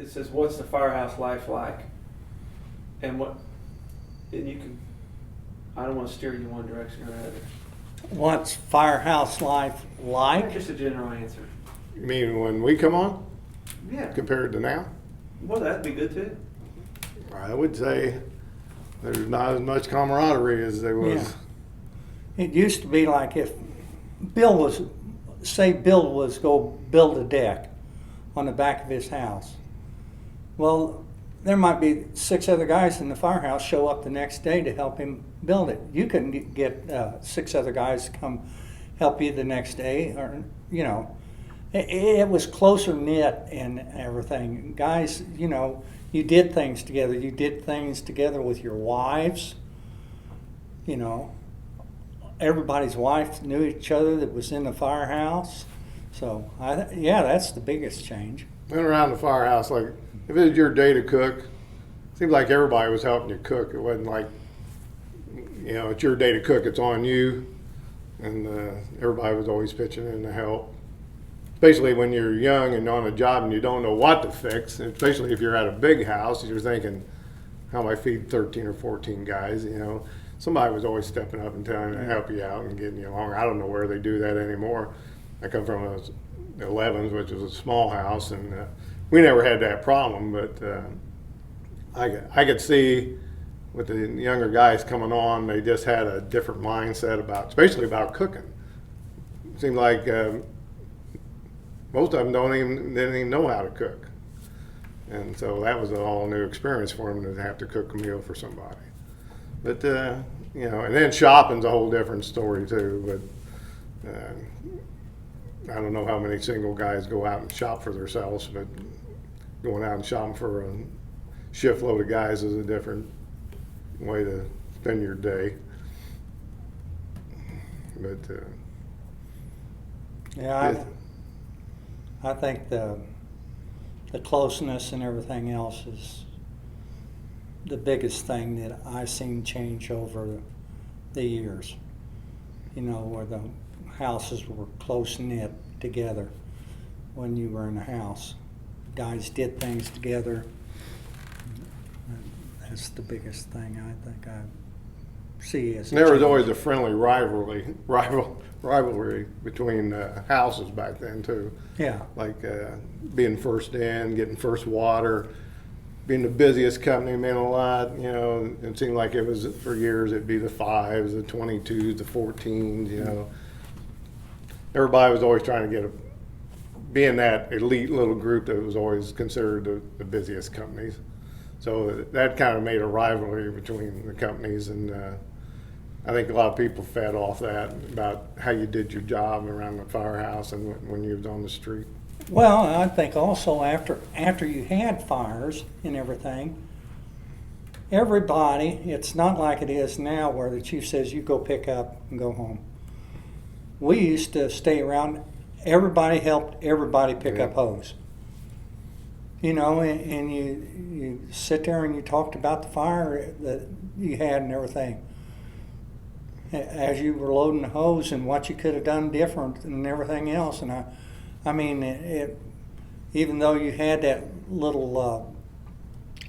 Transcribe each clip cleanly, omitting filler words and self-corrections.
it says, "What's the firehouse life like?" And you can. I don't want to steer you one direction or another. What's firehouse life like? Just a general answer. You mean when we come on Yeah. compared to now? Well, that'd be good too. I would say there's not as much camaraderie as there was. Yeah. It used to be like if Bill was go build a deck on the back of his house. Well, there might be 6 other guys in the firehouse show up the next day to help him build it. You couldn't get 6 other guys to come help you the next day, or it was closer knit and everything. Guys, you did things together. You did things together with your wives. Everybody's wife knew each other that was in the firehouse. So, that's the biggest change. Went around the firehouse, like if it was your day to cook, it seemed like everybody was helping you cook. It wasn't like, it's your day to cook, it's on you. And everybody was always pitching in to help. Especially when you're young and on a job and you don't know what to fix, especially if you're at a big house, you're thinking, how do I feed 13 or 14 guys, Somebody was always stepping up and telling you to help you out and getting you along. I don't know where they do that anymore. I come from the 11s, which was a small house, and we never had that problem. But I could see with the younger guys coming on, they just had a different mindset especially about cooking. It seemed like most of them didn't even know how to cook, and so that was an all new experience for them to have to cook a meal for somebody. But and then shopping's a whole different story too. But I don't know how many single guys go out and shop for themselves, but going out and shopping for a shift load of guys is a different way to spend your day. But I think the closeness and everything else is the biggest thing that I've seen change over the years. Where the houses were close knit together when you were in a house. Guys did things together. That's the biggest thing I think I see as. There was always a friendly rivalry between houses back then too. Yeah. Like being first in, getting first water, being the busiest company meant a lot. It seemed like it was for years. It'd be the 5s, the 22s, the 14s. Everybody was always trying to being that elite little group that was always considered the busiest companies. So that kind of made a rivalry between the companies, and I think a lot of people fed off that about how you did your job around the firehouse and when you was on the street. Well, I think also after you had fires and everything, everybody, it's not like it is now where the chief says you go pick up and go home. We used to stay around. Everybody helped everybody pick up hose. And you sit there and you talked about the fire that you had and everything. As you were loading the hose and what you could have done different and everything else. And I mean, even though you had that little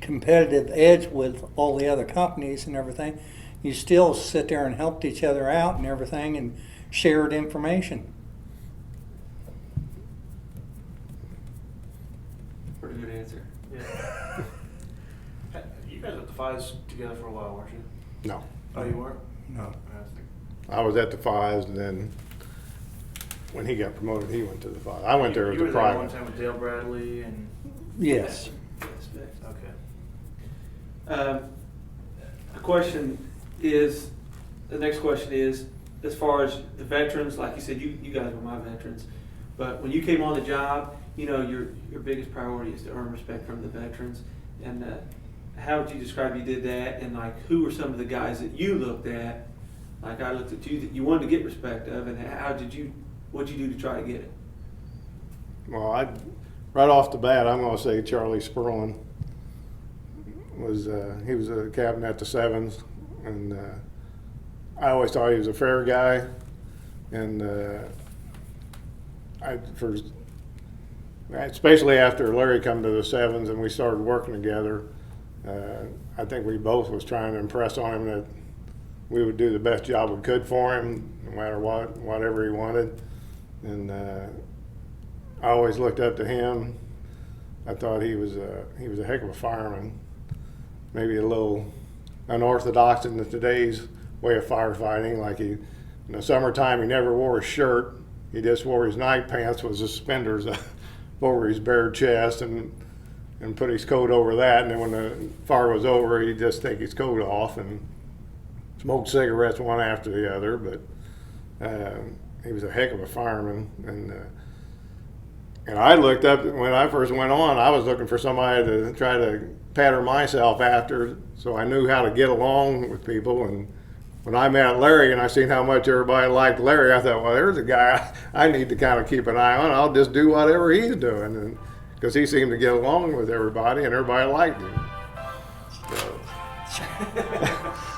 competitive edge with all the other companies and everything, you still sit there and helped each other out and everything and shared information. Pretty good answer. Yeah. You guys were at the Fives together for a while, weren't you? No. Oh, you weren't? No. I was at the 5s, and then when he got promoted, he went to the 5s. I went there as You a were there one private. time with Dale Bradley and. Yes. Okay. The next question is, as far as the veterans, like you said, you guys were my veterans, but when you came on the job, your biggest priority is to earn respect from the veterans. And how would you describe you did that? And like, who were some of the guys that you looked at? Like I looked at you that you wanted to get respect of, and what'd you do to try to get it? Well, right off the bat, I'm going to say Charlie Sperlin he was a captain at the 7s, and I always thought he was a fair guy, and especially after Larry come to the sevens and we started working together. I think we both was trying to impress on him that we would do the best job we could for him, no matter what, whatever he wanted. And I always looked up to him. I thought he was a heck of a fireman. Maybe a little unorthodox in today's way of firefighting. Like in the summertime, he never wore a shirt. He just wore his night pants with suspenders over his bare chest and put his coat over that. And then when the fire was over, he'd just take his coat off and smoke cigarettes one after the other. But he was a heck of a fireman. And I looked up, when I first went on, I was looking for somebody to try to pattern myself after, so I knew how to get along with people. And when I met Larry and I seen how much everybody liked Larry, I thought, well, there's a guy I need to kind of keep an eye on. I'll just do whatever he's doing, and because he seemed to get along with everybody and everybody liked him. So.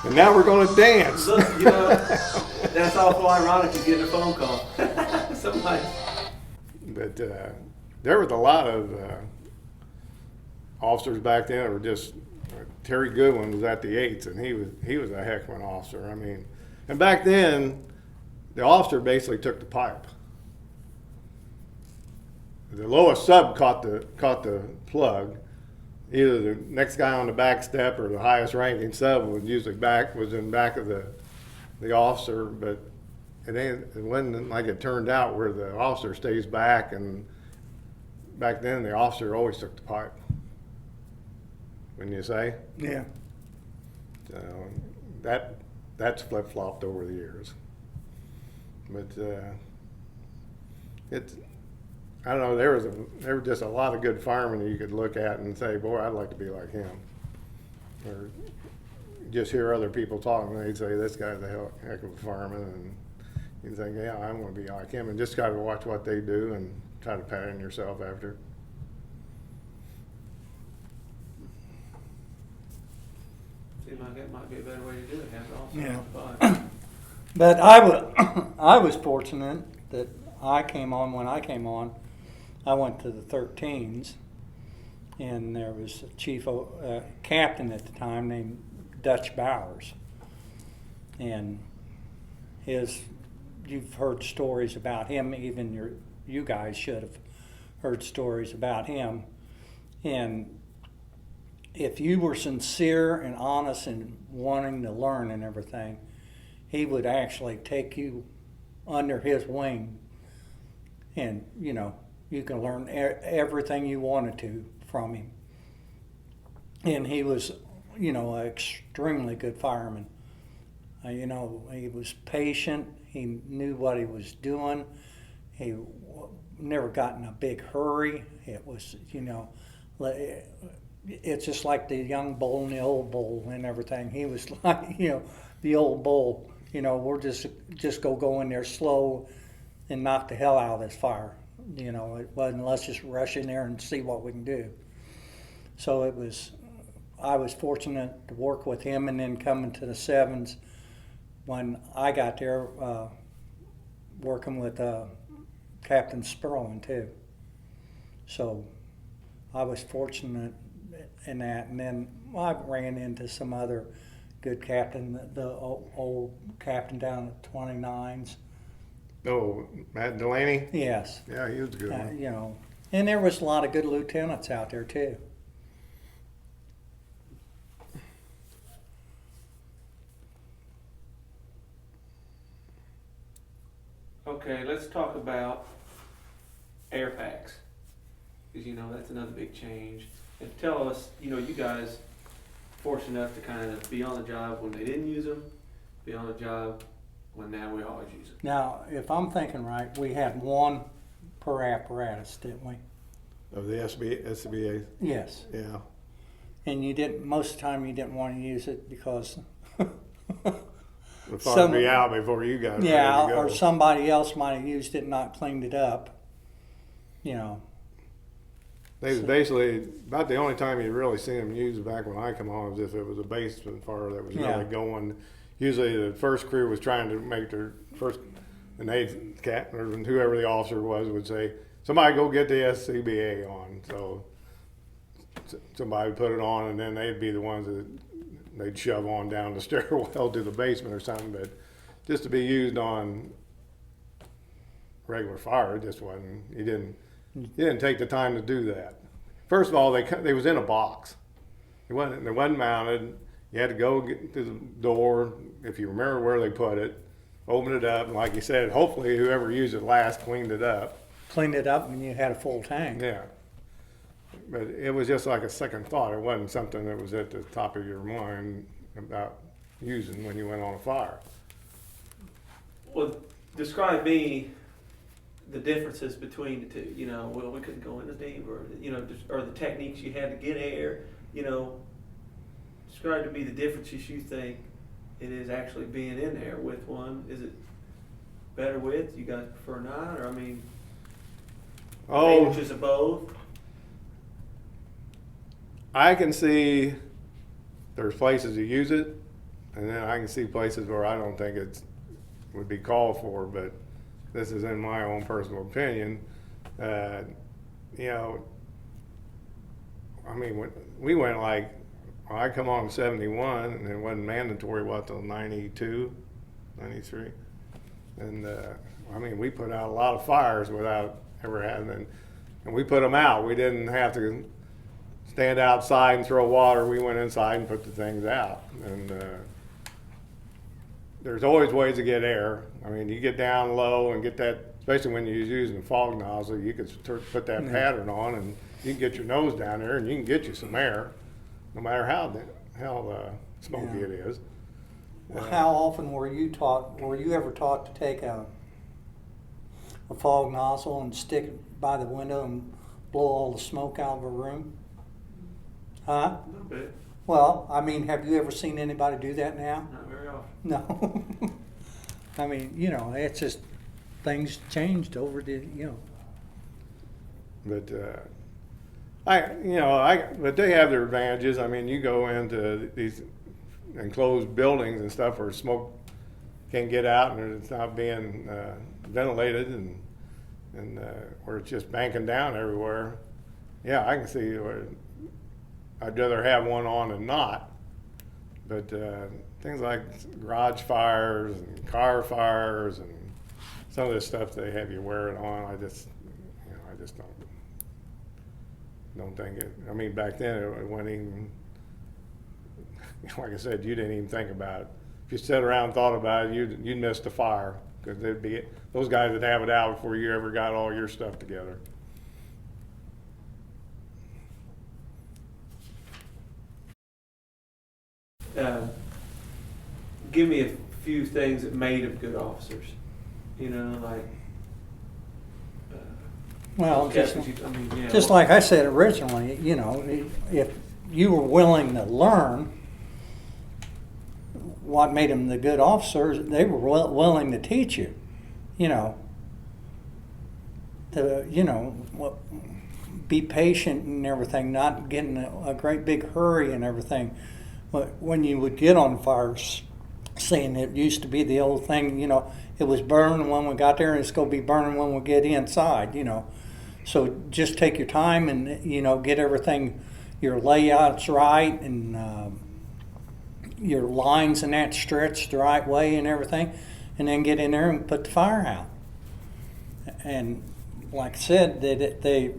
And now we're going to dance. Look, you know, that's awful ironic. You getting a phone call. Somebody. But there was a lot of officers back then that were just. Terry Goodwin was at the 8th, and he was a heck of an officer. I mean, and back then, the officer basically took the pipe. The lowest sub caught the plug. Either the next guy on the back step or the highest ranking sub was usually in back of the officer, but it wasn't like it turned out where the officer stays back, and back then the officer always took the pipe. Wouldn't you say? Yeah. So that's flip-flopped over the years. But I don't know, there were just a lot of good firemen that you could look at and say, boy, I'd like to be like him. Or just hear other people talking, and they'd say, this guy's a heck of a fireman, and you think, yeah, I want to be like him, and just got to watch what they do and try to pattern yourself after. Seems like that might be a better way to do it. Have it all Yeah. But I was fortunate that when I came on, I went to the 13s, and there was a chief captain at the time named Dutch Bowers, and you've heard stories about him. Even you guys should have heard stories about him, and if you were sincere and honest and wanting to learn and everything, he would actually take you under his wing, and you can learn everything you wanted to from him. And he was, an extremely good fireman. He was patient. He knew what he was doing. He never got in a big hurry. It was, it's just like the young bull and the old bull and everything. He was like, the old bull. We're just go in there slow and knock the hell out of this fire. It wasn't, let's just rush in there and see what we can do. So I was fortunate to work with him, and then coming to the 7s when I got there, working with Captain Sperlin too. So I was fortunate in that, and then I ran into some other good captain, the old captain down at 29s. Oh, Matt Delaney? Yes. Yeah, he was a good one. And there was a lot of good lieutenants out there too. Okay, let's talk about air packs, because that's another big change. And tell us, you guys fortunate enough to kind of be on the job when they didn't use them, be on the job when now we always use them. Now, if I'm thinking right, we had one per apparatus, didn't we? Of the SBA? Yes. Yeah. And most of the time you didn't want to use it because The fire be out before you got ready to go. Or somebody else might have used it and not cleaned it up. They was basically about the only time you really seen them used back when I come on was if it was a basement fire that was really going. Usually the first crew was trying to make their first, and they captain or whoever the officer was would say, somebody go get the SCBA on. So somebody would put it on, and then they'd be the ones that they'd shove on down the stairwell to the basement or something. But just to be used on regular fire, it just wasn't. He didn't take the time to do that. First of all, they was in a box. It wasn't mounted. You had to go get to the door, if you remember where they put it, open it up, and like you said, hopefully whoever used it last cleaned it up. Cleaned it up and you had a full tank. Yeah. But it was just like a second thought. It wasn't something that was at the top of your mind about using when you went on a fire. Well, describe me the differences between the two. You know, well, we couldn't go in as deep, or you know, or the techniques you had to get air. You know, describe to me the differences you think it is actually being in there with one. Is it better with? You guys prefer not, or I mean, advantages of both? I can see there's places you use it, and then I can see places where I don't think it would be called for, but this is in my own personal opinion. You know, I mean, when we went like, well, I come on in 71, and it wasn't mandatory, till 92, 93. And I mean, we put out a lot of fires without ever having, and we put them out. We didn't have to stand outside and throw water. We went inside and put the things out. And there's always ways to get air. I mean, you get down low and get that, especially when you're using a fog nozzle, you could put that pattern on, and you can get your nose down there and you can get you some air, no matter how smoky it is. Well, how often were you ever taught to take a fog nozzle and stick it by the window and blow all the smoke out of a room? Huh? A little bit. Well, I mean, have you ever seen anybody do that now? Not very often. No. I mean, you know, it's just things changed over the, you know. But but they have their advantages. I mean, you go into these enclosed buildings and stuff where smoke can't get out and it's not being ventilated, and where it's just banking down everywhere. Yeah, I can see where I'd rather have one on than not. But things like garage fires and car fires and some of this stuff they have you wear it on, I just don't think it. I mean, back then it wasn't even, like I said, you didn't even think about it. If you sat around and thought about it, you'd miss the fire, because there'd be those guys would have it out before you ever got all your stuff together. Give me a few things that made them good officers. You know, like. Well, just yeah, like I said originally, you know, if you were willing to learn what made them the good officers, they were willing to teach you, you know, be patient and everything, not get in a great big hurry and everything. But when you would get on fire scene, it used to be the old thing, you know, it was burning when we got there and it's going to be burning when we get inside, you know. So just take your time and, you know, get everything, your layouts right, and your lines and that stretched the right way and everything, and then get in there and put the fire out. And like I said, they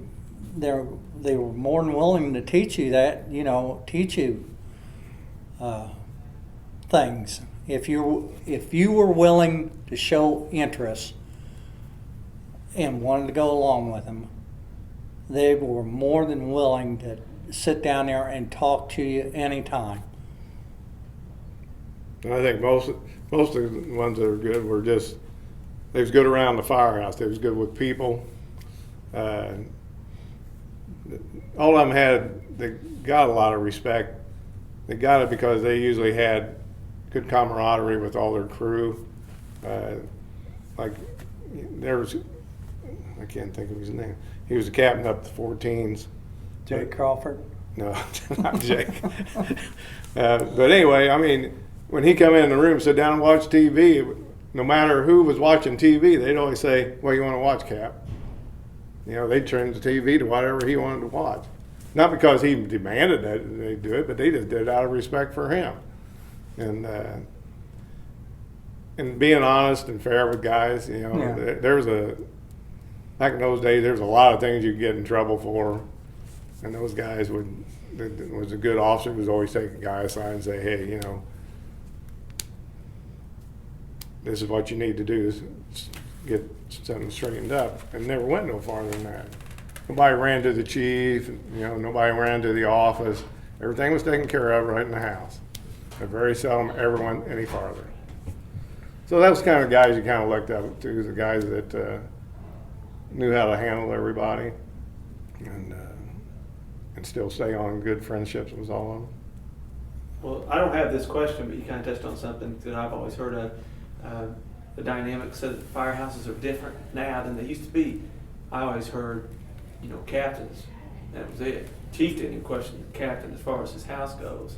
were more than willing to teach you that, you know, teach you things. If you were willing to show interest and wanted to go along with them, they were more than willing to sit down there and talk to you anytime. And I think most of the ones that are good were just, they was good around the firehouse. They was good with people. All of them they got a lot of respect. They got it because they usually had good camaraderie with all their crew. Like there was, I can't think of his name. He was the captain up the 14s. Jake Crawford? No, not Jake. But anyway, I mean, when he come in the room, sit down and watch TV, no matter who was watching TV, they'd always say, "What do you want to watch, Cap?" You know, they turned the TV to whatever he wanted to watch. Not because he demanded that they do it, but they just did it out of respect for him. And being honest and fair with guys, you know, Yeah. back in those days, there was a lot of things you could get in trouble for. And those guys was a good officer, was always take a guy aside and say, hey, you know, this is what you need to do is get something straightened up. And never went no farther than that. Nobody ran to the chief, you know, nobody ran to the office. Everything was taken care of right in the house. And very seldom ever went any farther. So that was kind of the guys you kind of looked up to, the guys that knew how to handle everybody and still stay on good friendships was all of them. Well, I don't have this question, but you kind of touched on something that I've always heard of. The dynamics of firehouses are different now than they used to be. I always heard, you know, captains, that was it. Chief didn't even question the captain as far as his house goes.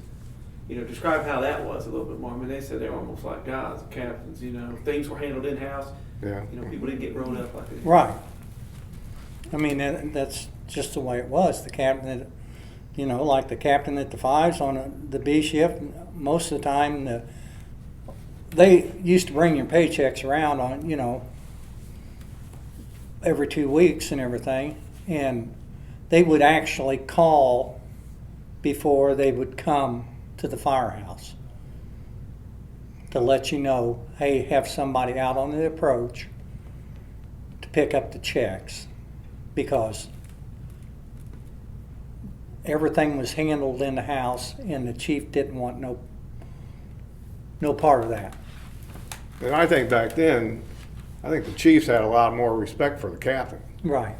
You know, describe how that was a little bit more. I mean, they said they were almost like gods, captains, you know. Things were handled in-house. Yeah. You know, people didn't get rolled up like this. Right. I mean, that's just the way it was. The captain, you know, like the captain at the fives on the B shift, most of the time, they used to bring your paychecks around on, you know, every 2 weeks and everything. And they would actually call before they would come to the firehouse to let you know, hey, have somebody out on the approach to pick up the checks, because everything was handled in the house and the chief didn't want no part of that. And I think back then, I think the chiefs had a lot more respect for the captain. Right.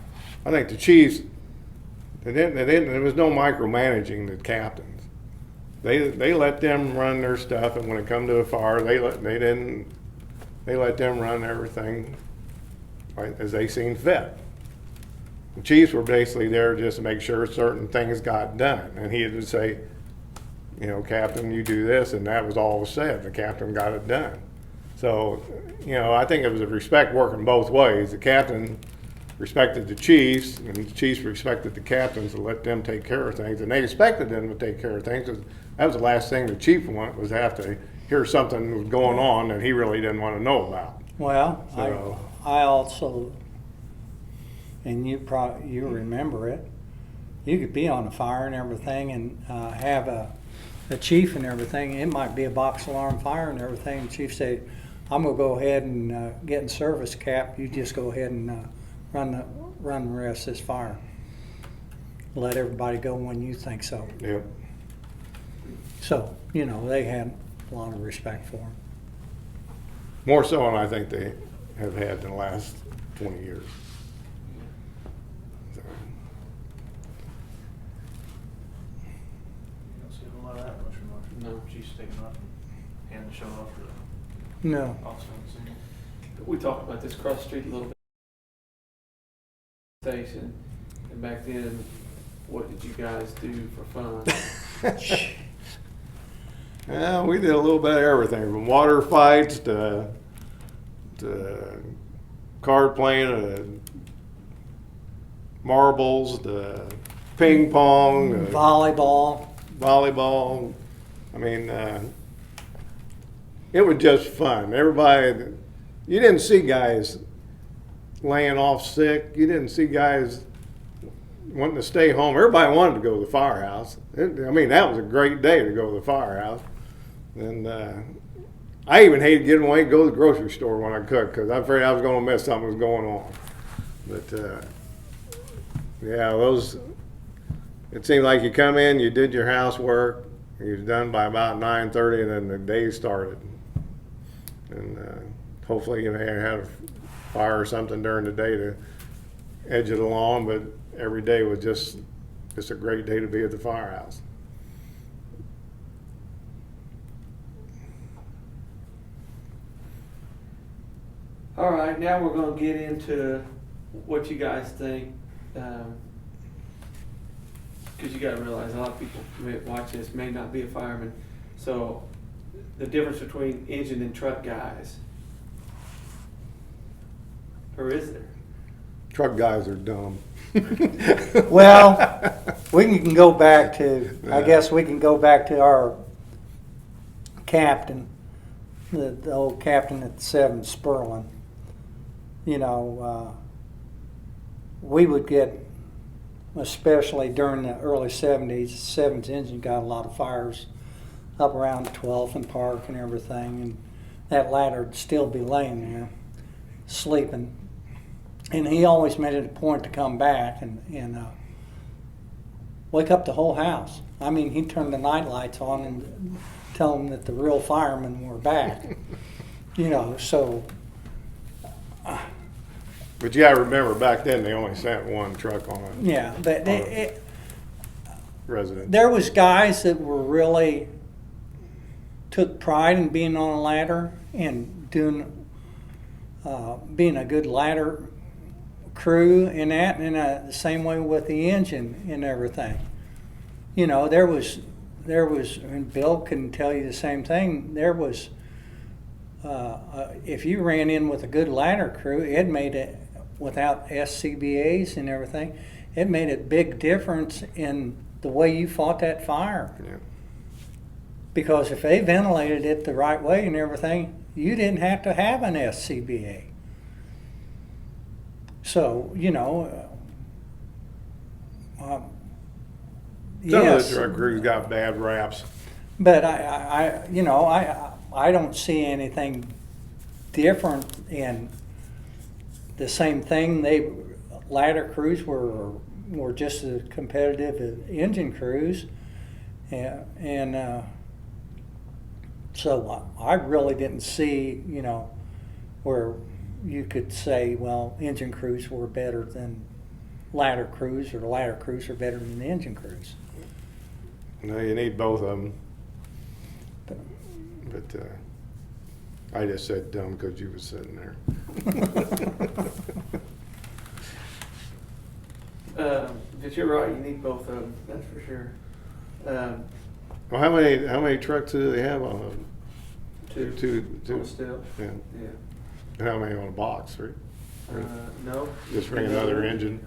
I think the chiefs, there was no micromanaging the captains. They let them run their stuff, and when it come to a fire, they let them run everything right as they seen fit. The chiefs were basically there just to make sure certain things got done, and he would say, you know, Captain, you do this, and that was all was said. The captain got it done. So, you know, I think it was a respect working both ways. The captain respected the chiefs, and the chiefs respected the captains to let them take care of things, and they expected them to take care of things. That was the last thing the chief wanted, was to have to hear something was going on that he really didn't want to know about. Well, So- I also, and you remember it, you could be on a fire and everything and have a chief and everything. It might be a box alarm fire and everything. The chief say, I'm going to go ahead and get in service, Cap. You just go ahead and run the rest of this fire. Let everybody go when you think so. Yep. So, you know, they had a lot of respect for him. More so than I think they have had in the last 20 years. So, You don't see a whole lot of that much anymore. No. Chiefs taking off and hand the show off to No. the officer on the scene. We talked about this across the street a little bit. Station, and back then, what did you guys do for fun? yeah, we did a little bit of everything, from water fights to card playing, to marbles, to ping pong, to volleyball. I mean, it was just fun. Everybody, you didn't see guys laying off sick. You didn't see guys wanting to stay home. Everybody wanted to go to the firehouse. I mean, that was a great day to go to the firehouse. And I even hated getting away and go to the grocery store when I cooked, because I'm afraid I was going to miss something was going on. But yeah, it seemed like you come in, you did your housework, you was done by about 9:30, and then the day started. And hopefully you had a fire or something during the day to edge it along, but every day was just a great day to be at the firehouse. All right, now we're going to get into what you guys think, because you got to realize a lot of people may watch this may not be a fireman. So the difference between engine and truck guys, or is there? Truck guys are dumb. Well, we can go back to, I guess we can go back to our captain, the old captain at the 7 Sperling. You know, we would get, especially during the early 70s, 7's engine got a lot of fires up around 12th and Park and everything, and that ladder would still be laying there, sleeping. And he always made it a point to come back and wake up the whole house. I mean, he'd turn the night lights on and tell them that the real firemen were back. You know, so. But you gotta remember, back then, they only sent one truck on a Yeah, but resident. there was guys that were really took pride in being on a ladder and doing, being a good ladder crew in that, and the same way with the engine and everything. You know, there was, and Bill can tell you the same thing. There was, if you ran in with a good ladder crew, it made it, without SCBAs and everything, it made a big difference in the way you fought that fire. Yeah. Because if they ventilated it the right way and everything, you didn't have to have an SCBA. So, you know, Some yes, of the truck crews got bad raps. but I don't see anything different in the same thing. Ladder crews were just as competitive as engine crews, and so I really didn't see, you know, where you could say, well, engine crews were better than ladder crews, or the ladder crews are better than the engine crews. No, you need both of them. But I just said dumb because you was sitting there. But you're right, you need both of them, that's for sure. Well, how many trucks do they have on them? Two. Two. Still. Yeah. Yeah. How many on a box? Right? No. Just bring another engine.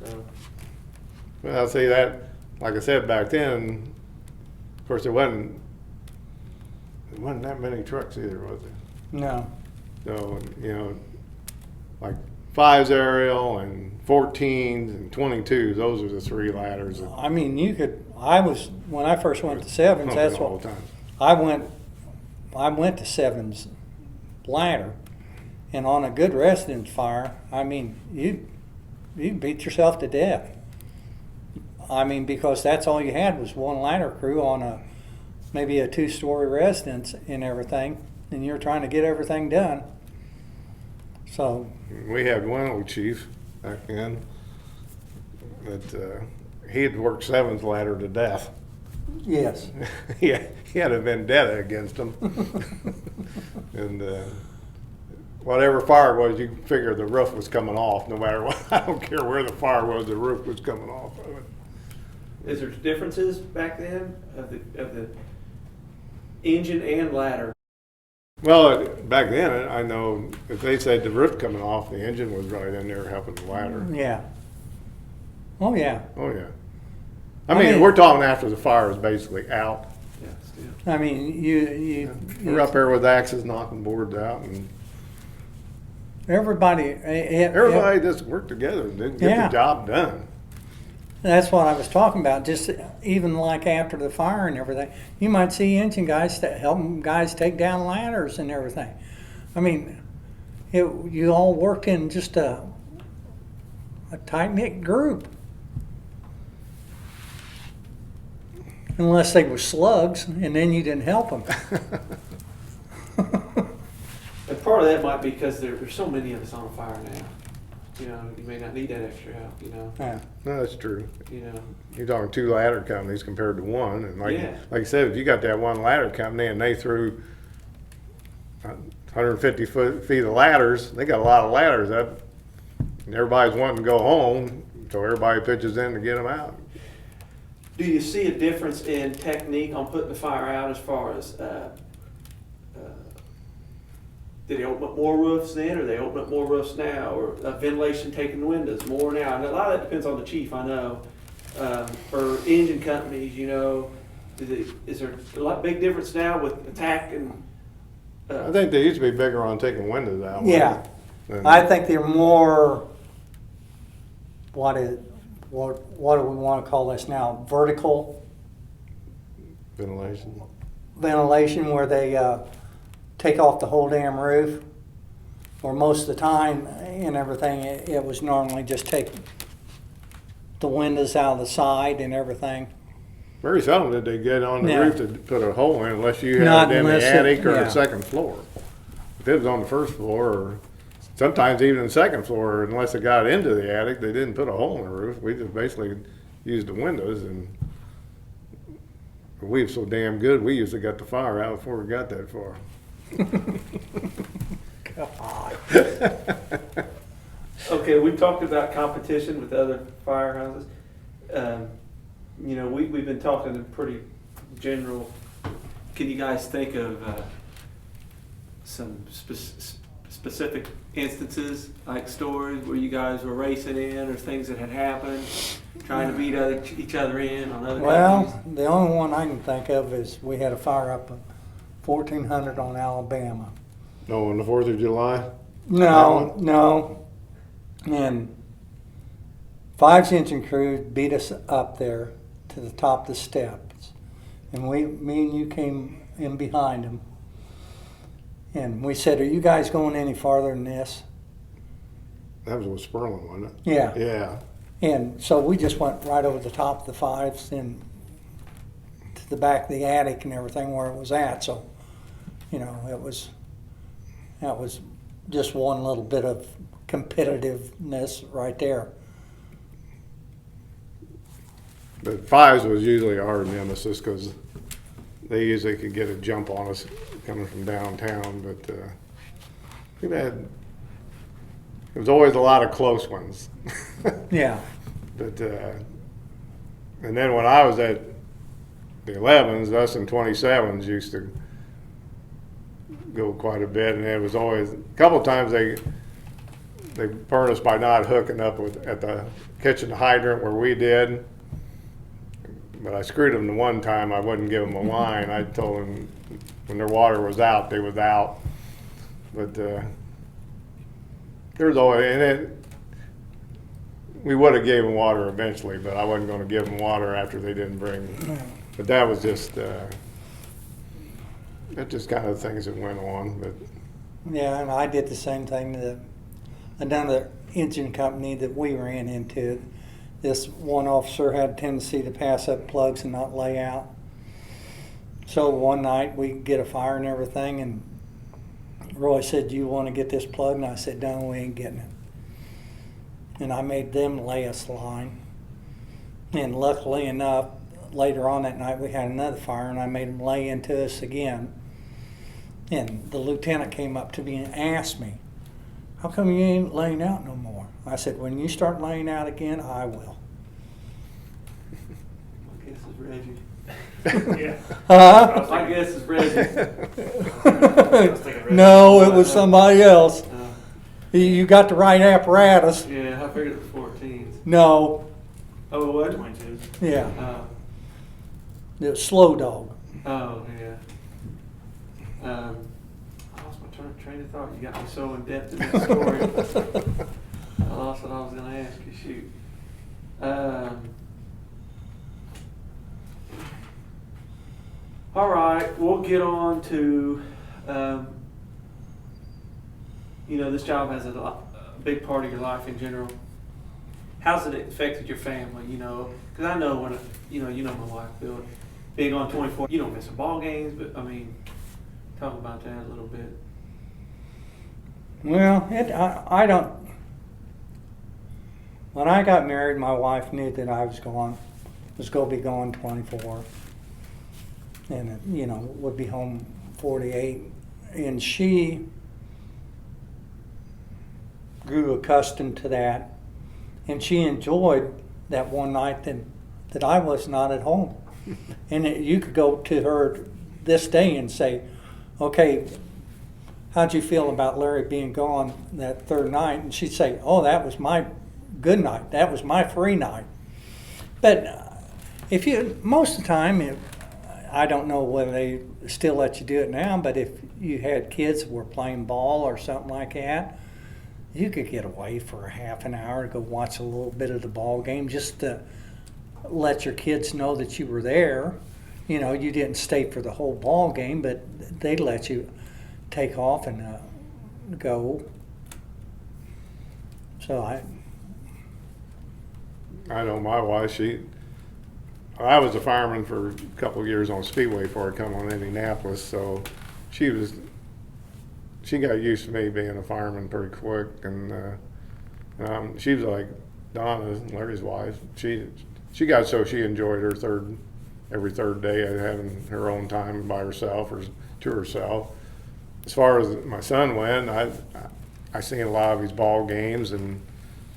So. Well, I'll say that. Like I said back then, of course, there wasn't that many trucks either, was there? No. So, you know, like 5s aerial and 14s and 22s, those are the 3 ladders. That I mean, when I first went to 7's, pumping that's all what the time. I went to 7's ladder, and on a good residence fire, I mean, you beat yourself to death. I mean, because that's all you had was one ladder crew on maybe a 2-story residence and everything, and you're trying to get everything done. So We had one old chief back then that he had worked 7's ladder to death. yes, He had a vendetta against him. And whatever fire it was, you could figure the roof was coming off no matter what. I don't care where the fire was, the roof was coming off of it. Is there differences back then of the engine and ladder? Well, back then, I know if they said the roof coming off, the engine was right in there helping the ladder. yeah. Oh yeah. Oh, yeah. I mean, we're talking after the fire is basically out. Yeah, still. I mean, you We're up there with axes knocking boards out, and everybody. everybody just worked together and didn't get Yeah. the job done. That's what I was talking about. Just even like after the fire and everything, you might see engine guys helping guys take down ladders and everything. I mean, you all worked in just a tight knit group, unless they were slugs, and then you didn't help them. And part of that might be because there's so many of us on a fire now. You know, you may not need that extra help, you know. Yeah. No, that's true. You know. You're talking 2 ladder companies compared to one, and like Yeah. like I said, if you got that one ladder company and they threw 150 feet of ladders, they got a lot of ladders up, and everybody's wanting to go home, so everybody pitches in to get them out. Do you see a difference in technique on putting the fire out as far as did they open up more roofs then, or they open up more roofs now, or ventilation taking the windows more now? And a lot of that depends on the chief, I know. For engine companies, you know, is there a lot big difference now with attack and? I think they used to be bigger on taking windows out. Yeah, than- I think they're more, what do we want to call this now? Vertical ventilation. ventilation, where they take off the whole damn roof. Or most of the time and everything, it was normally just take the windows out of the side and everything. Very seldom did they get on the Yeah. roof to put a hole in unless you had Not it in the unless it- attic or yeah. the second floor. If it was on the first floor, or sometimes even the second floor, unless it got into the attic, they didn't put a hole in the roof. We just basically used the windows, and we were so damn good, we usually got the fire out before we got that far. God. Okay, we talked about competition with other firehouses. You know, we've been talking in pretty general. Can you guys think of some specific instances, like stories where you guys were racing in, or things that had happened, trying to beat each other in on other companies? Well, the only one I can think of is we had a fire up at 1400 on Alabama. No, on the 4th of July? No. And Five's engine crew beat us up there to the top of the steps. And me and you came in behind them. And we said, "Are you guys going any farther than this?" That was with Sperling, wasn't it? Yeah. Yeah. And so we just went right over the top of the Fives and to the back of the attic and everything where it was at. So, you know, that was just one little bit of competitiveness right there. But Fives was usually our nemesis because they usually could get a jump on us coming from downtown. But it was always a lot of close ones. Yeah. But and then when I was at the 11s, us and 27s used to go quite a bit, and it was always a couple of times they burned us by not hooking up at the kitchen hydrant where we did. But I screwed them the one time. I wouldn't give them a line. I told them when their water was out, they was out. But there was always, we would have gave them water eventually, but I wasn't going to give them water after they didn't bring. But that was just that's just kind of things that went on. But Yeah, and I did the same thing to another engine company that we ran into. This one officer had a tendency to pass up plugs and not lay out. So one night we get a fire and everything, and Roy said, "Do you want to get this plug?" And I said, "No, we ain't getting it." And I made them lay us line. And luckily enough, later on that night we had another fire, and I made them lay into us again. And the lieutenant came up to me and asked me, "How come you ain't laying out no more?" I said, "When you start laying out again, I will." My guess is Reggie. Yeah. Huh? My guess is Reggie. No, it was somebody else. You got the right apparatus. Yeah, I figured it was 14s. No, Oh, what? 22. yeah, Oh, it was Slow Dog. oh, yeah. I lost my train of thought. You got me so in depth in that story. I lost what I was going to ask you. Shoot. All right, we'll get on to, you know, this job has a big part of your life in general. How's it affected your family, you know? Because I know when, you know my wife, Bill, being on 24, you don't miss some ball games, but I mean, talk about that a little bit. Well, I don't. When I got married, my wife knew that I was going to be gone 24, and you know would be home 48, and she grew accustomed to that, and she enjoyed that one night that I was not at home, and you could go to her this day and say, "Okay, how'd you feel about Larry being gone that third night? And she'd say, oh, that was my good night. That was my free night. But if you, most of the time, I don't know whether they still let you do it now, but if you had kids that were playing ball or something like that, you could get away for a half an hour to go watch a little bit of the ball game just to let your kids know that you were there. You know, you didn't stay for the whole ball game, but they'd let you take off and go. So I know my wife, I was a fireman for a couple of years on Speedway before I come on Indianapolis, so she got used to me being a fireman pretty quick, and she was like Donna, Larry's wife. She got so she enjoyed her every third day of having her own time by herself or to herself. As far as my son went, I seen a lot of his ball games, and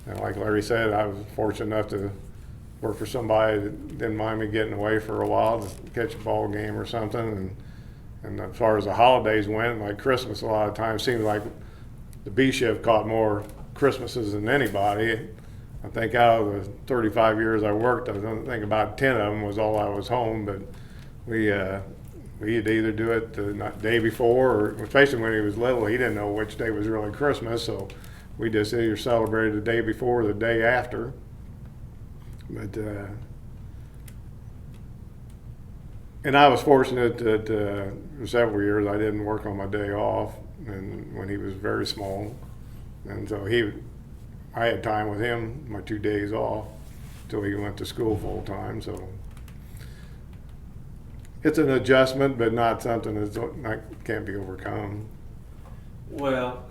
like Larry said, I was fortunate enough to work for somebody that didn't mind me getting away for a while to catch a ball game or something. And as far as the holidays went, like Christmas, a lot of times seemed like the B shift caught more Christmases than anybody. I think out of the 35 years I worked, I think about 10 of them was all I was home. But we'd either do it the day before, or especially when he was little, he didn't know which day was really Christmas, so we just either celebrated the day before or the day after. But and I was fortunate that for several years I didn't work on my day off, and when he was very small, and so I had time with him my 2 days off till he went to school full time. So it's an adjustment, but not something that can't be overcome. Well,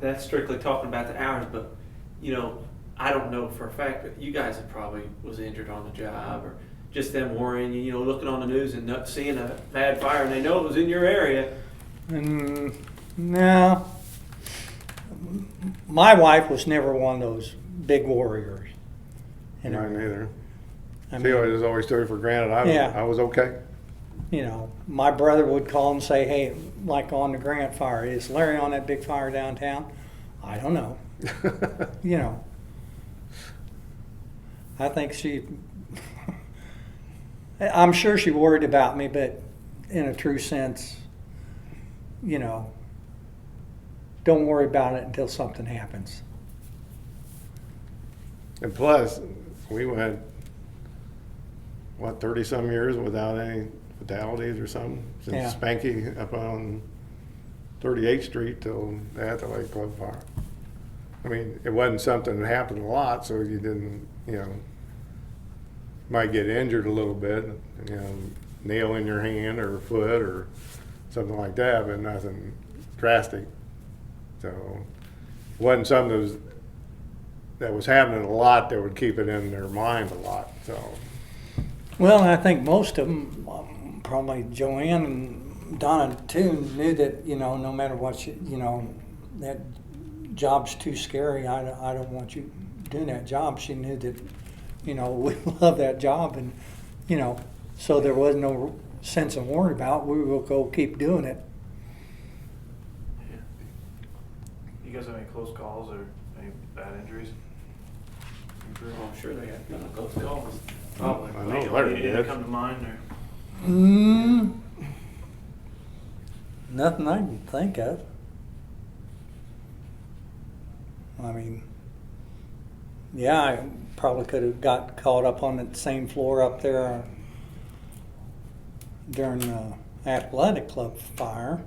that's strictly talking about the hours, but you know, I don't know for a fact, but you guys have probably was injured on the job, or just them worrying, you know, looking on the news and not seeing a bad fire, and they know it was in your area. No. My wife was never one of those big warriors. Mine neither. I She mean, always took it for granted. I was okay. you know, my brother would call and say, hey, like on the Grant fire, is Larry on that big fire downtown? I don't know. You know, I think I'm sure she worried about me, but in a true sense, you know, don't worry about it until something happens. And plus, we went, 30-some years without any fatalities or something? Since Yeah. Spanky up on 38th Street till they had the Lake Club fire. I mean, it wasn't something that happened a lot, so you didn't, you know, might get injured a little bit, you know, nail in your hand or foot or something like that, but nothing drastic. So it wasn't something that was happening a lot that would keep it in their mind a lot. So. Well, I think most of them, probably Joanne and Donna too, knew that, you know, no matter what, you know, that job's too scary. I don't want you doing that job. She knew that, you know, we love that job, and, you know, so there was no sense of worry about it. We will go keep doing it. Yeah. You guys have any close calls or any bad injuries? Oh, I'm sure they have done a close call. Probably. I know Larry Any did. come to mind or? Nothing I can think of. I mean, yeah, I probably could have got caught up on the same floor up there during the athletic club fire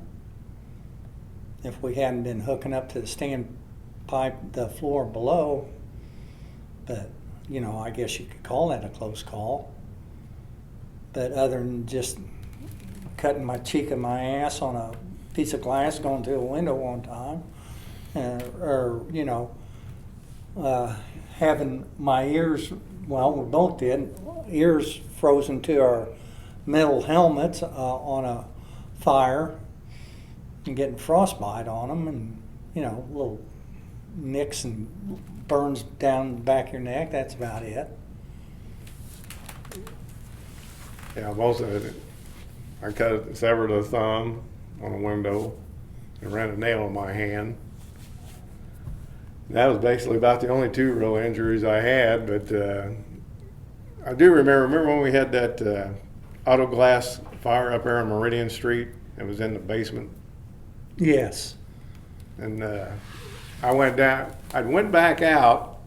if we hadn't been hooking up to the standpipe, the floor below. But, you know, I guess you could call that a close call. But other than just cutting my cheek of my ass on a piece of glass going through a window one time, or, you know, having my ears, well, we both did, ears frozen to our metal helmets on a fire and getting frostbite on them, and, you know, little nicks and burns down the back of your neck. That's about it. Yeah, most of it, I severed a thumb on a window and ran a nail in my hand. That was basically about the only two real injuries I had, but I do remember when we had that auto glass fire up there on Meridian Street. It was in the basement. Yes. And I went back out,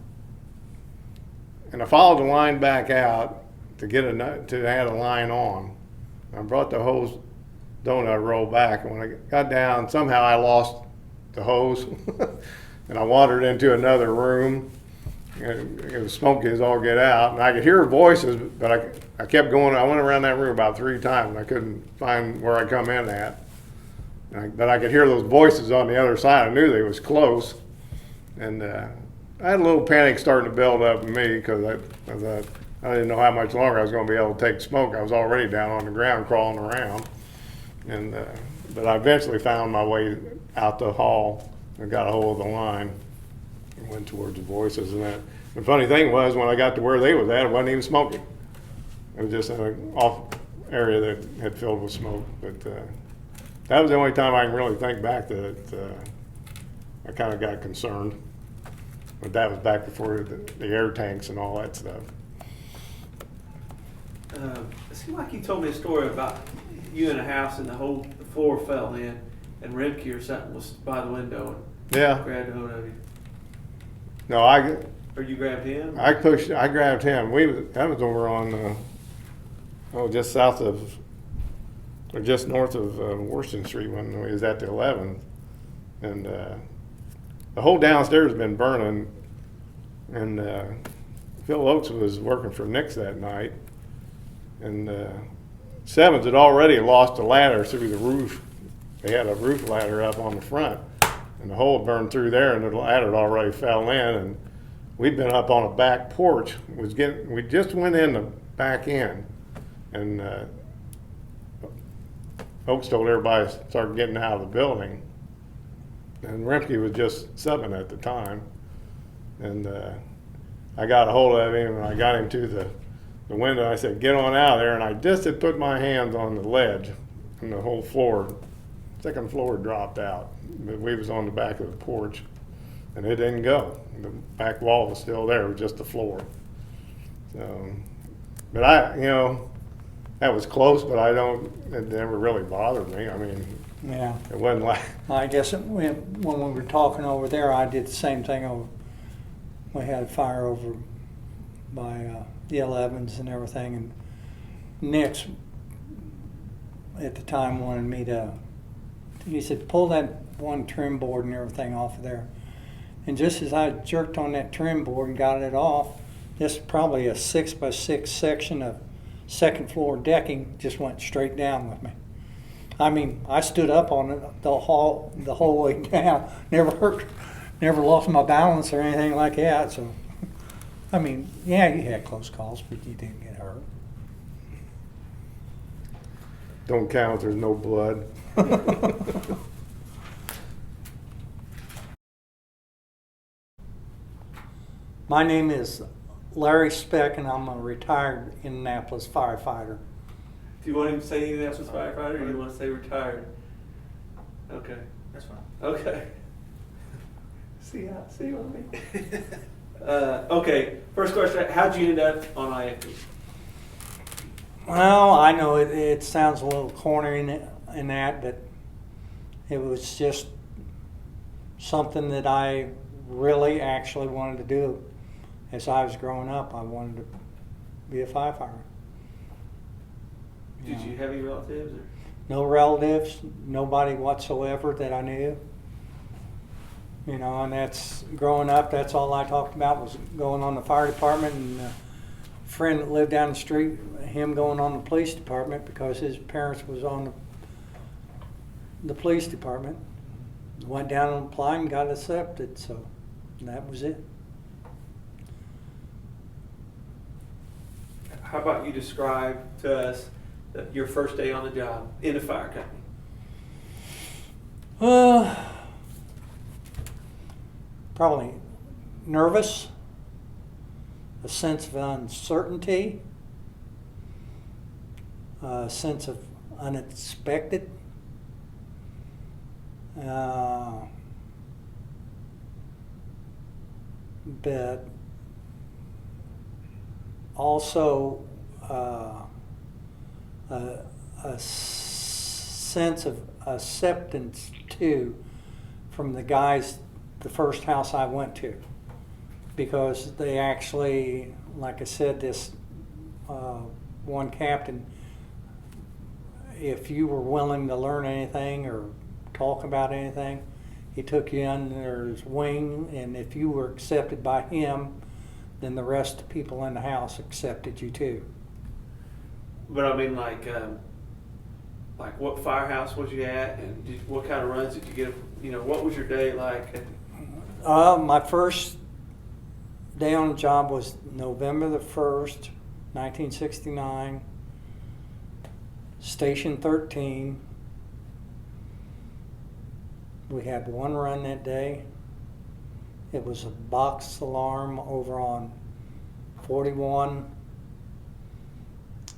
and I followed the line back out to add a line on. I brought the hose donut roll back, and when I got down, somehow I lost the hose, and I wandered into another room. And it was smoky as all get out, and I could hear voices, but I kept going. I went around that room about 3 times, and I couldn't find where I come in at. But I could hear those voices on the other side. I knew they was close, and I had a little panic starting to build up in me because I thought I didn't know how much longer I was going to be able to take smoke. I was already down on the ground crawling around, and but I eventually found my way out the hall and got a hold of the line. Went towards the voices, and that. The funny thing was, when I got to where they was at, it wasn't even smoking. It was just an off area that had filled with smoke. But that was the only time I can really think back that I kind of got concerned. But that was back before the air tanks and all that stuff. It seemed like you told me a story about you in a house and the floor fell in, and Rimke or something was by the window and Yeah. grabbed a hold of you. No, Or you grabbed him? I grabbed him. That was over on, just south of, or just north of Worston Street when we was at the 11th. And the whole downstairs had been burning. And Phil Oakes was working for Nick's that night. And Sevens had already lost a ladder through the roof. They had a roof ladder up on the front. And the hole burned through there, and the ladder already fell in. And we'd been up on a back porch. We just went in the back end, and Oakes told everybody to start getting out of the building. And Rimke was just subbing at the time, and I got a hold of him, and I got him to the window. I said, "Get on out of there!" And I just had put my hands on the ledge, and the whole floor. Second floor dropped out, but we was on the back of the porch, and it didn't go. The back wall was still there, it was just the floor. So, but that was close, but it never really bothered me. I mean, Yeah. it wasn't like, I guess when we were talking over there, I did the same thing. We had a fire over by the 11s and everything, and Nick's at the time wanted me to. He said, "Pull that one trim board and everything off of there." And just as I jerked on that trim board and got it off, this probably a 6x6 section of second floor decking just went straight down with me. I mean, I stood up on it the whole way down. Never lost my balance or anything like that. So, I mean, yeah, you had close calls, but you didn't get hurt. don't count, there's no blood. My name is Larry Speck, and I'm a retired Indianapolis firefighter. Do you want him to say anything else as firefighter, or do you want to say retired? Okay. That's fine. Okay. See what I mean? Okay, first question, how'd you end up on IFP? Well, I know it sounds a little corny in that, but it was just something that I really actually wanted to do. As I was growing up, I wanted to be a firefighter. Did you have any relatives? Or? No relatives, nobody whatsoever that I knew. You know, and that's growing up, that's all I talked about was going on the fire department, and a friend that lived down the street, him going on the police department because his parents was on the police department. Went down and applied and got accepted, so that was it. How about you describe to us your first day on the job in a fire company? Probably nervous, a sense of uncertainty, a sense of unexpected, But also a sense of acceptance too from the guys, the first house I went to, because they actually, like I said, this one captain, if you were willing to learn anything or talk about anything, he took you under his wing, and if you were accepted by him, then the rest of the people in the house accepted you too. But I mean, like what firehouse was you at, and what kind of runs did you get? You know, what was your day like? My first day on the job was November the 1st, 1969, Station 13. We had one run that day. It was a box alarm over on 41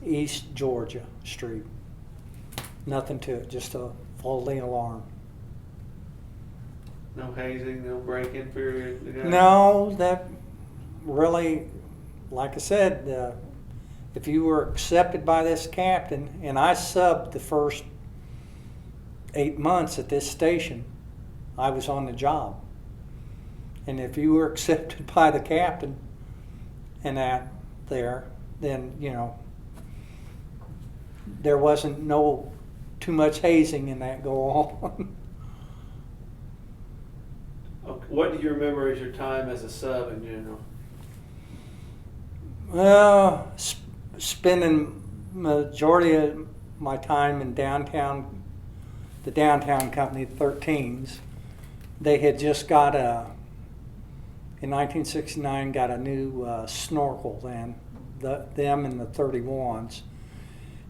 East Georgia Street. Nothing to it, just a faulty alarm. No hazing, no break-in period? No, that really, like I said, if you were accepted by this captain, and I subbed the first 8 months at this station, I was on the job. And if you were accepted by the captain and that there, then, you know, there wasn't no too much hazing in that go on. Okay. What do you remember as your time as a sub in general? Well, spending majority of my time in downtown, the downtown company, 13s. They had just got in 1969, got a new snorkel then, them and the 31s.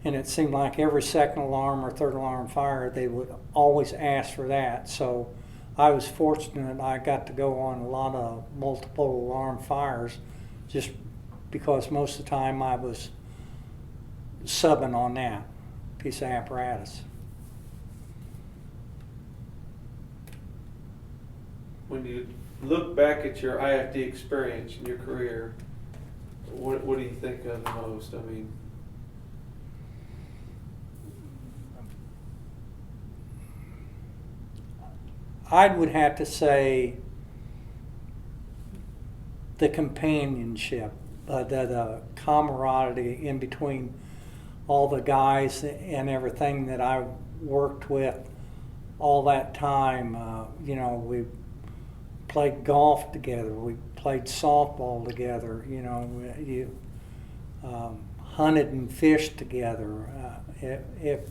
And it seemed like every second alarm or third alarm fire, they would always ask for that. So I was fortunate I got to go on a lot of multiple alarm fires just because most of the time I was subbing on that piece of apparatus. When you look back at your IFD experience in your career, what do you think of the most? I mean, I would have to say the companionship, the camaraderie in between all the guys and everything that I worked with all that time. You know, we played golf together, we played softball together, you know, you hunted and fished together. It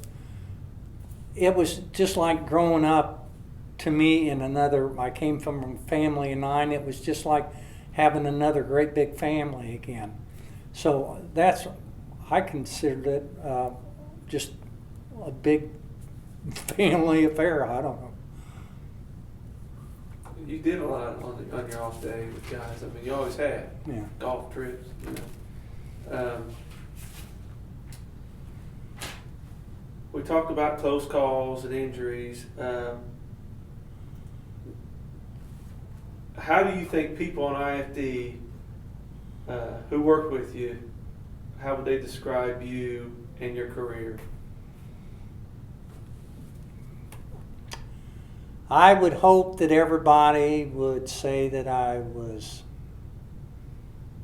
was just like growing up to me in another, I came from a family of 9, it was just like having another great big family again. So that's, I considered it just a big family affair, I don't know. you did a lot on your off day with guys. I mean, you always had golf trips, you know. We talked about close calls and injuries. How do you think people on IFD who work with you, how would they describe you and your career? I would hope that everybody would say that I was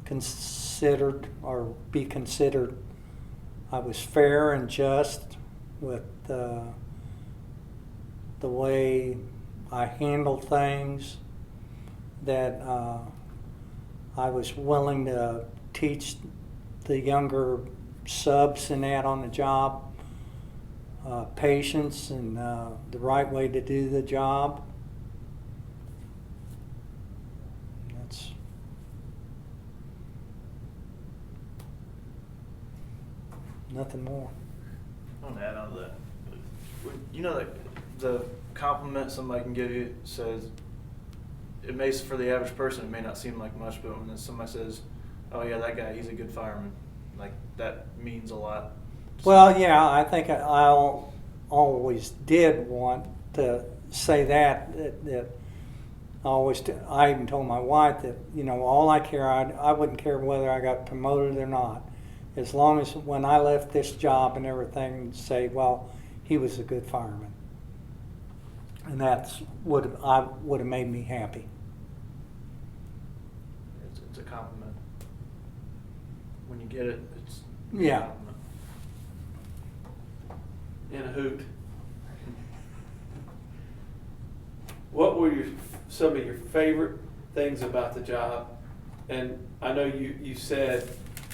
considered, or be considered, I was fair and just with the way I handled things, that I was willing to teach the younger subs and that on the job patience and the right way to do the job. That's nothing more. I want to add on to that. You know that the compliment somebody can give you says, it may, for the average person, it may not seem like much, but when somebody says, "Oh yeah, that guy, he's a good fireman," like that means a lot. Well, yeah, I think I always did want to say that I even told my wife that, all I wouldn't care whether I got promoted or not, as long as when I left this job and everything, say, well, he was a good fireman. And that's would have made me happy. It's a compliment. When you get it, it's Yeah. a compliment. And a hoot. What were some of your favorite things about the job? And I know you said,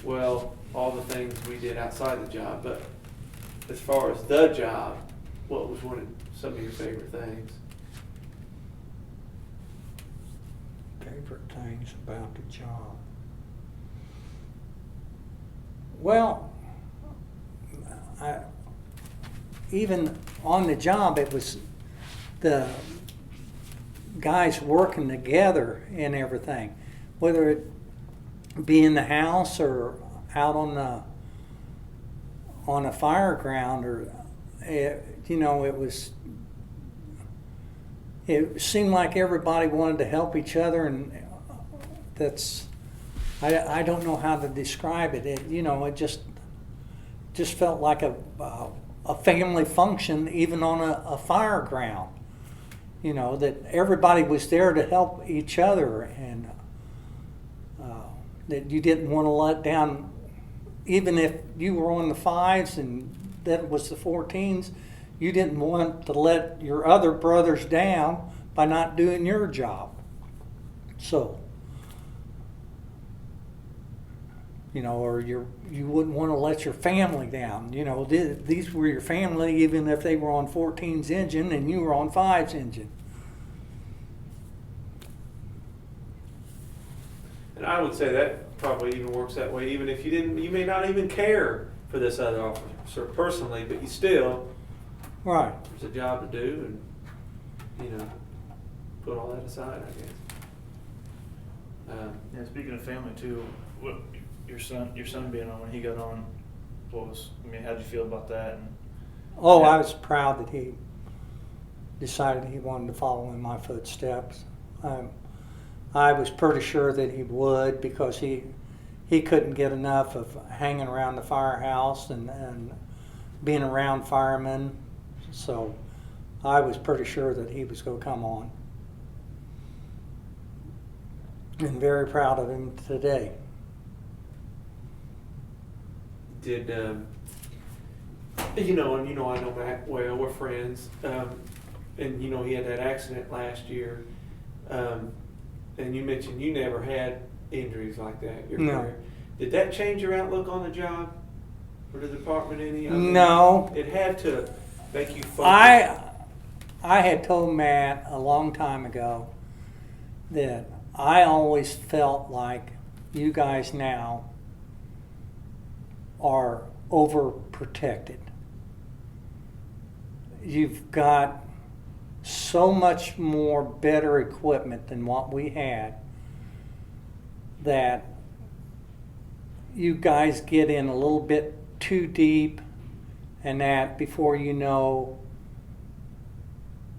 well, all the things we did outside the job, but as far as the job, what was some of your favorite things? Favorite things about the job. Well, even on the job, it was the guys working together and everything, whether it be in the house or out on a fire ground, or it seemed like everybody wanted to help each other, and I don't know how to describe it. It just felt like a family function, even on a fire ground. That everybody was there to help each other, and that you didn't want to let down, even if you were on the 5s and that was the 14s, you didn't want to let your other brothers down by not doing your job. So, or you wouldn't want to let your family down. These were your family, even if they were on 14's engine and you were on 5's engine. And I would say that probably even works that way, even if you may not even care for this other officer personally, but you still, Right. there's a job to do, and, put all that aside, I guess. Yeah, speaking of family too, what your son being on, when he got on, how'd you feel about that? Oh, I was proud that he decided he wanted to follow in my footsteps. I was pretty sure that he would, because he couldn't get enough of hanging around the firehouse and being around firemen. So I was pretty sure that he was going to come on. And very proud of him today. Did, and I know Mac well, we're friends, and he had that accident last year, and you mentioned you never had injuries like that in your No. career. Did that change your outlook on the job or the department any? No. It had to make you focus. I had told Matt a long time ago that I always felt like you guys now are overprotected. You've got so much more better equipment than what we had, that you guys get in a little bit too deep, and that before you know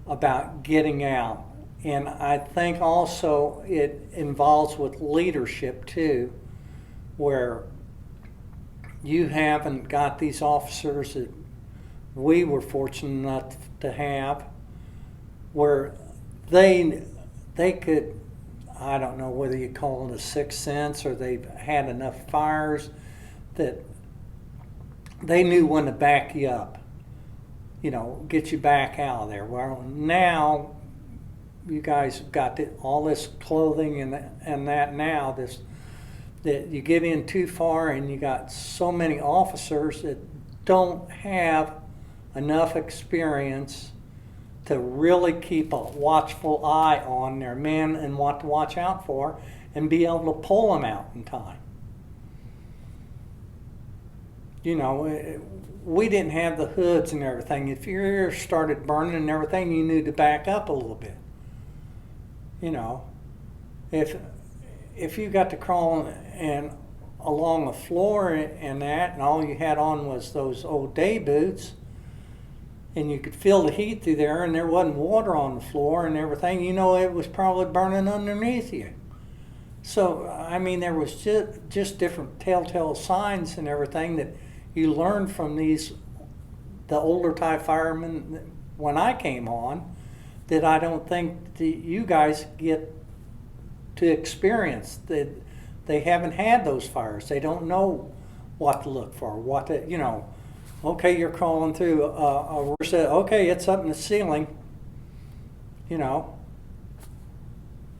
about getting out. And I think also it involves with leadership too, where you haven't got these officers that we were fortunate enough to have, where they could, I don't know whether you call it a sixth sense, or they've had enough fires that they knew when to back you up, get you back out of there. Well, now you guys have got all this clothing and that now, that you get in too far, and you got so many officers that don't have enough experience to really keep a watchful eye on their men and what to watch out for, and be able to pull them out in time. We didn't have the hoods and everything. If your ears started burning and everything, you knew to back up a little bit. If you got to crawl and along the floor and that, and all you had on was those old day boots, and you could feel the heat through there, and there wasn't water on the floor and everything, you know it was probably burning underneath you. So, I mean, there was just different telltale signs and everything that you learned from the older type firemen when I came on, that I don't think that you guys get to experience. That they haven't had those fires. They don't know what to look for, what to, you know, okay, you're crawling through okay, it's up in the ceiling, you know,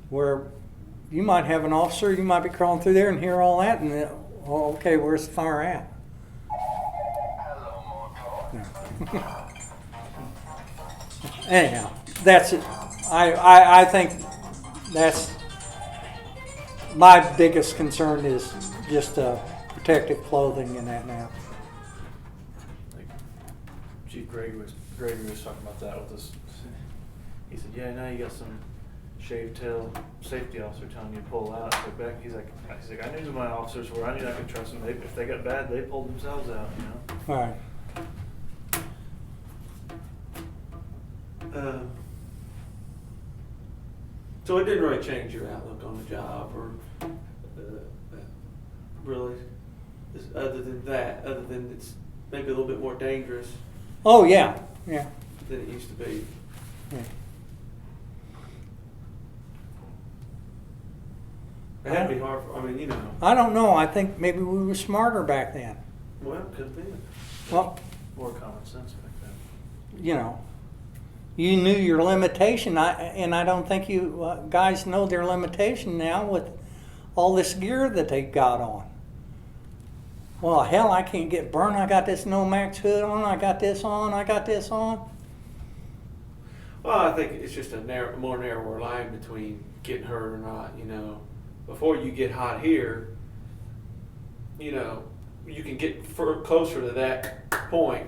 where you might have an officer, you might be crawling through there and hear all that, and then, oh, okay, where's the fire at? Yeah. Anyhow, that's it. I think that's my biggest concern is just protective clothing and that now. Like Chief Gregory was talking about that with us. He said, "Yeah, now you got some shaved tail safety officer telling you to pull out." He's like, I knew my officers were. I knew I could trust them. If they got bad, they pulled themselves out. You know. All right. So it didn't really change your outlook on the job, or really, other than it's maybe a little bit more dangerous Oh yeah, yeah. than it used to be. Yeah. It had to be hard for, I mean, you know, I don't know. I think maybe we were smarter back then. well, it could have been. Well, More common sense back then. you know, you knew your limitation, and I don't think you guys know their limitation now with all this gear that they got on. Well, hell, I can't get burned. I got this Nomax hood on. I got this on. I got this on. Well, I think it's just a more narrower line between getting hurt or not, you know. Before you get hot here, you know, you can get closer to that point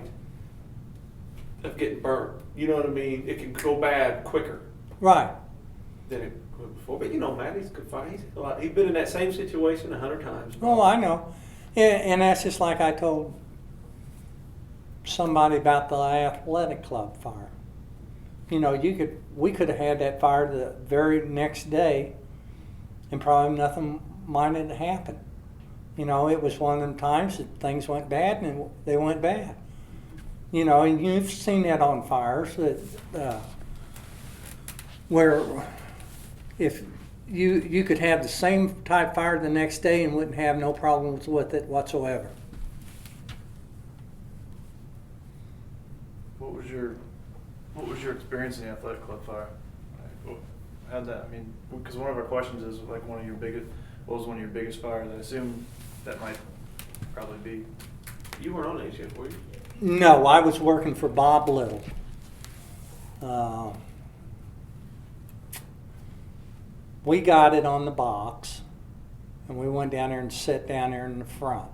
of getting burnt. You know what I mean? It can go bad quicker Right. than it would before. But you know, Matt, he's a good fight. He's been in that same situation 100 times. Oh, I know. And that's just like I told somebody about the athletic club fire. You know, we could have had that fire the very next day, and probably nothing might have happened. You know, it was one of them times that things went bad, and they went bad. You know, and you've seen that on fires that where if you could have the same type fire the next day and wouldn't have no problems with it whatsoever. What was your experience in the athletic club fire? How'd that? I mean, because one of our questions is like what was one of your biggest fires? I assume that might probably be. You weren't on that shift, were you? No, I was working for Bob Little. We got it on the box, and we went down there and sat down there in the front.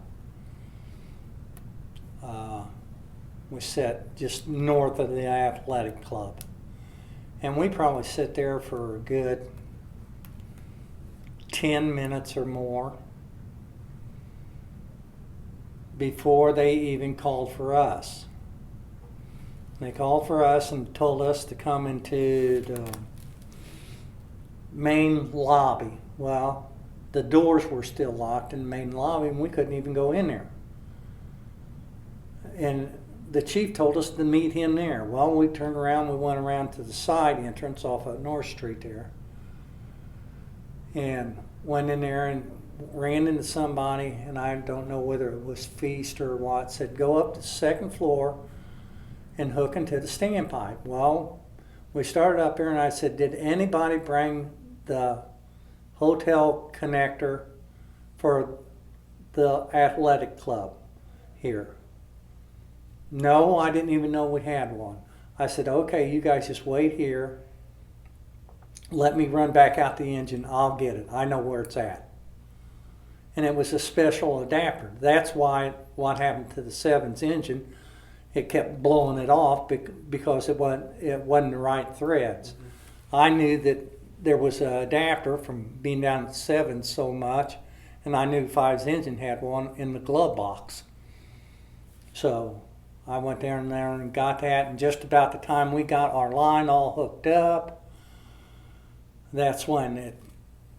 We sat just north of the athletic club. And we probably sat there for a good 10 minutes or more before they even called for us. They called for us and told us to come into the main lobby. Well, the doors were still locked in the main lobby, and we couldn't even go in there. And the chief told us to meet him there. Well, we turned around, we went around to the side entrance off of North Street there, and went in there and ran into somebody, and I don't know whether it was Feast or what, said go up to the second floor and hook into the standpipe. Well, we started up there, and I said, did anybody bring the hotel connector for the athletic club here? No, I didn't even know we had one. I said, okay, you guys just wait here. Let me run back out the engine. I'll get it. I know where it's at. And it was a special adapter. That's why what happened to the Sevens engine, it kept blowing it off because it wasn't the right threads. Mm-hmm. I knew that there was an adapter from being down at Sevens so much, and I knew Five's engine had one in the glove box. So I went down there and got that, and just about the time we got our line all hooked up, that's when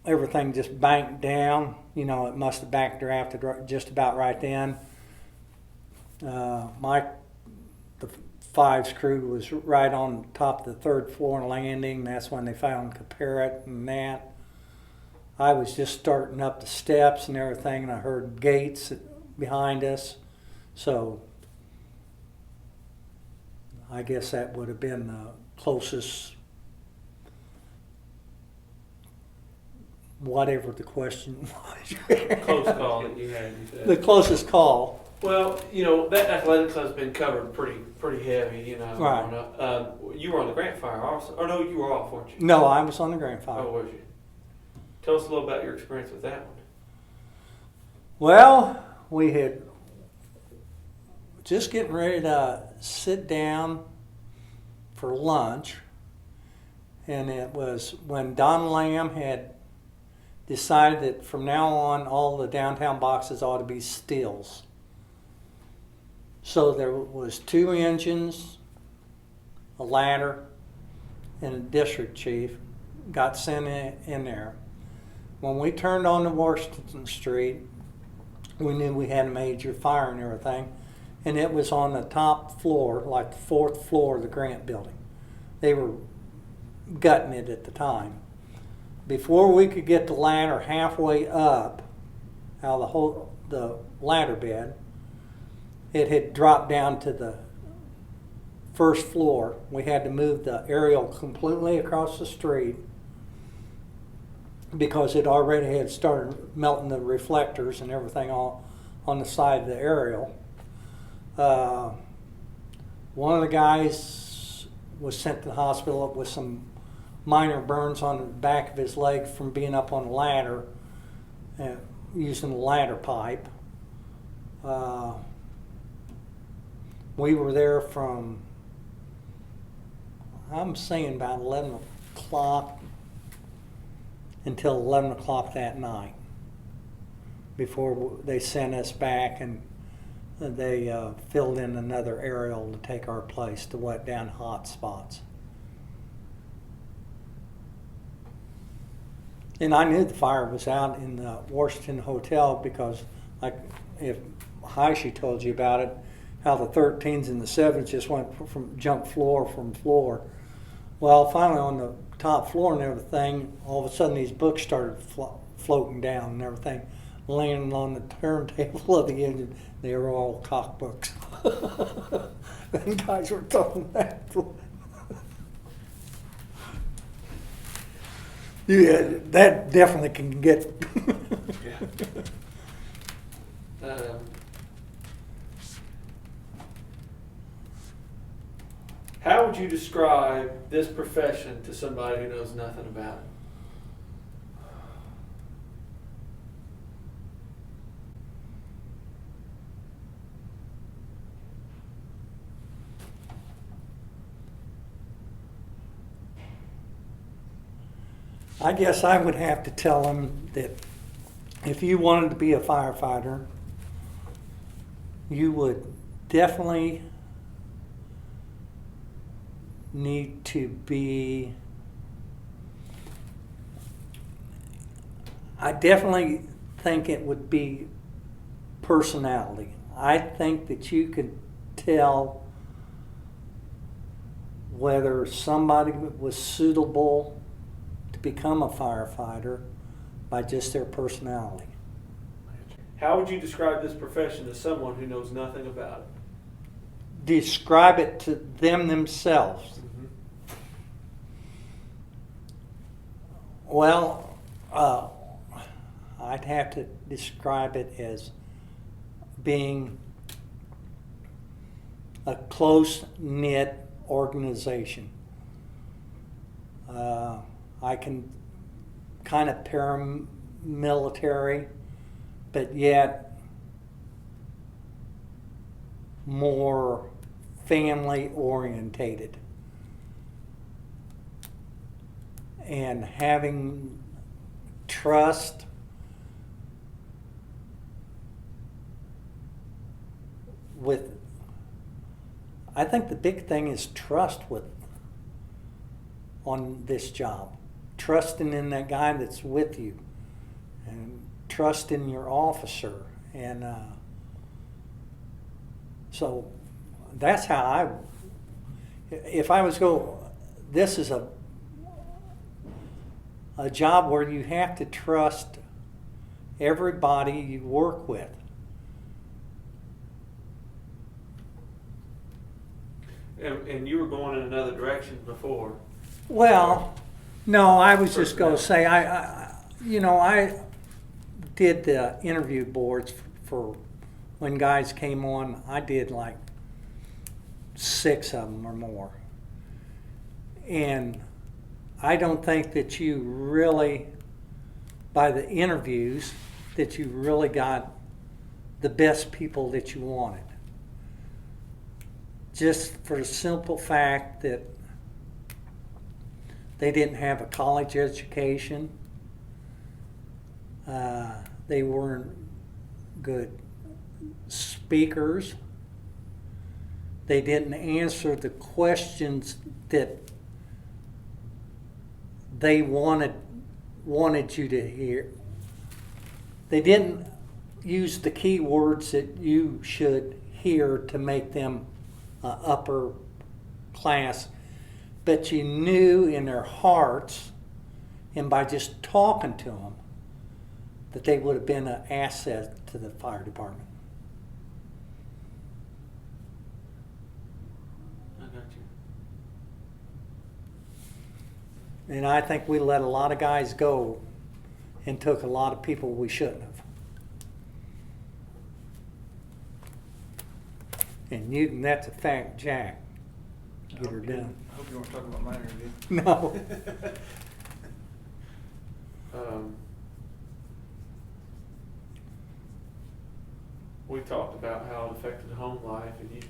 everything just banked down. You know, it must have backdrafted just about right then. The fives crew was right on top of the third floor landing. That's when they found Caparrot and that. I was just starting up the steps and everything, and I heard gates behind us. So I guess that would have been the closest, whatever the question was. Close call that you had, you said. The closest call. Well, you know, that athletics has been covered pretty heavy, you know. Right. You were on the Grant Fire also. Or no, you were off, weren't you? No, I was on the Grand Fire. Oh, was you? Tell us a little about your experience with that one. Well, we had just getting ready to sit down for lunch, and it was when Don Lamb had decided that from now on all the downtown boxes ought to be stills. So there was 2 engines, a ladder, and a district chief got sent in there. When we turned on to Washington Street, we knew we had a major fire and everything, and it was on the top floor, like the 4th floor of the Grant building. They were gutting it at the time. Before we could get the ladder halfway up out of the ladder bed, it had dropped down to the 1st floor. We had to move the aerial completely across the street because it already had started melting the reflectors and everything all on the side of the aerial. One of the guys was sent to the hospital with some minor burns on the back of his leg from being up on the ladder, using the ladder pipe. We were there from, I'm saying about 11 o'clock until 11 o'clock that night before they sent us back, and they filled in another aerial to take our place to wet down hot spots. And I knew the fire was out in the Washington Hotel because, like, if Hiteshew told you about it, how the 13s and the 7s just went from jump floor from floor. Well, finally on the top floor and everything, all of a sudden these books started floating down and everything, landing on the turntable of the engine. They were all cock books. And guys were throwing that. Yeah, that definitely can get. How would you describe this profession to somebody who knows nothing about it? I guess I would have to tell them that if you wanted to be a firefighter, you would definitely need to be, I definitely think it would be personality. I think that you could tell whether somebody was suitable to become a firefighter by just their personality. How would you describe this profession to someone who knows nothing about it? Describe it to them themselves. Well, I'd have to describe it as being a close-knit organization. I can kind of paramilitary, but yet more family orientated. And having trust with I think the big thing is trust on this job. Trusting in that guy that's with you, and trust in your officer. And so that's how if I was this is a job where you have to trust everybody you work with. And you were going in another direction before. Well, no, I was just going to say, I did the interview boards for when guys came on. I did like 6 of them or more. And I don't think that you really, by the interviews, that you really got the best people that you wanted. Just for the simple fact that they didn't have a college education. They weren't good speakers. They didn't answer the questions that they wanted you to hear. They didn't use the key words that you should hear to make them upper class, but you knew in their hearts and by just talking to them that they would have been an asset to the fire department. I got you. And I think we let a lot of guys go and took a lot of people we shouldn't have. And that's a fact, Jack. Get her done. I hope you weren't talking about my interview. No. We talked about how it affected home life, and you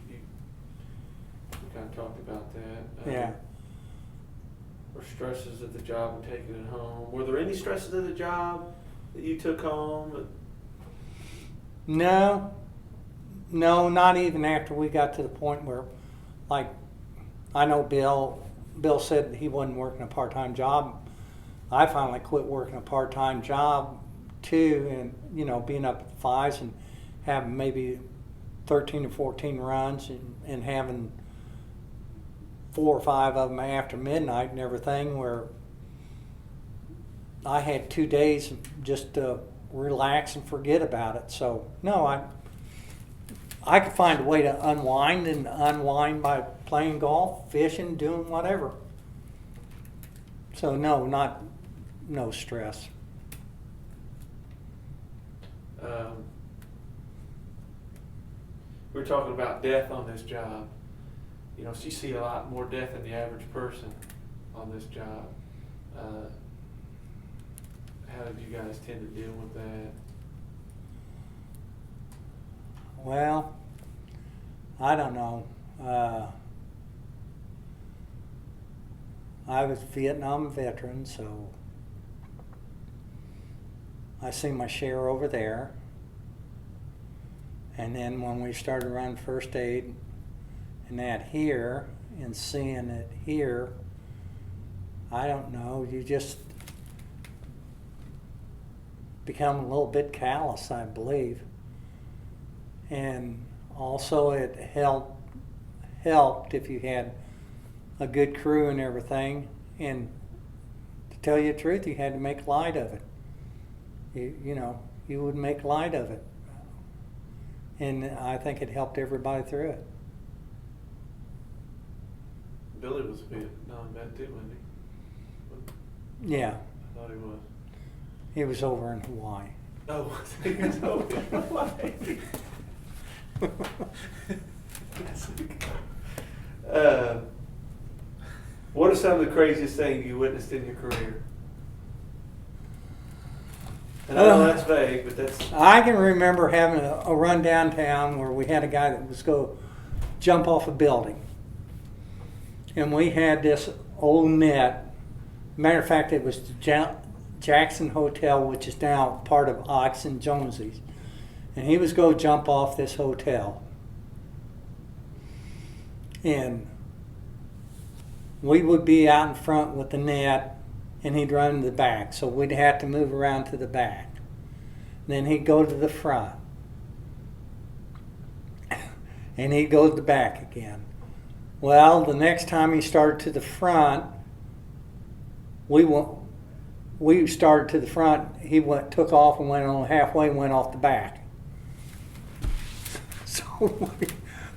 kind of talked about that. Yeah. Or stresses at the job and taking it home. Were there any stresses at the job that you took home? No, not even after we got to the point where, like, I know Bill said he wasn't working a part-time job. I finally quit working a part-time job too, and being up at the 5s and having maybe 13 or 14 runs and having 4 or 5 of them after midnight and everything, where I had 2 days just to relax and forget about it. So no, I could find a way to unwind by playing golf, fishing, doing whatever. So no stress. We're talking about death on this job. So you see a lot more death than the average person on this job. How did you guys tend to deal with that? Well, I don't know. I was a Vietnam veteran, so I see my share over there. And then when we started running first aid and that here and seeing it here, I don't know, you just become a little bit callous, I believe. And also it helped if you had a good crew and everything. And to tell you the truth, you had to make light of it. You would make light of it. And I think it helped everybody through it. Billy was a Vietnam vet too, wasn't he? Yeah. I thought he was. He was over in Hawaii. Oh, he was over in Hawaii. What are some of the craziest things you witnessed in your career? And I know that's vague, but that's... I can remember having a run downtown where we had a guy that was go jump off a building. And we had this old net. Matter of fact, it was the Jackson Hotel, which is now part of Ox and Jonesy's. And he was going to jump off this hotel. And we would be out in front with the net, and he'd run to the back. So we'd have to move around to the back. Then he'd go to the front. And he'd go to the back again. Well, the next time he started to the front, we started to the front. He took off and went on halfway and went off the back. So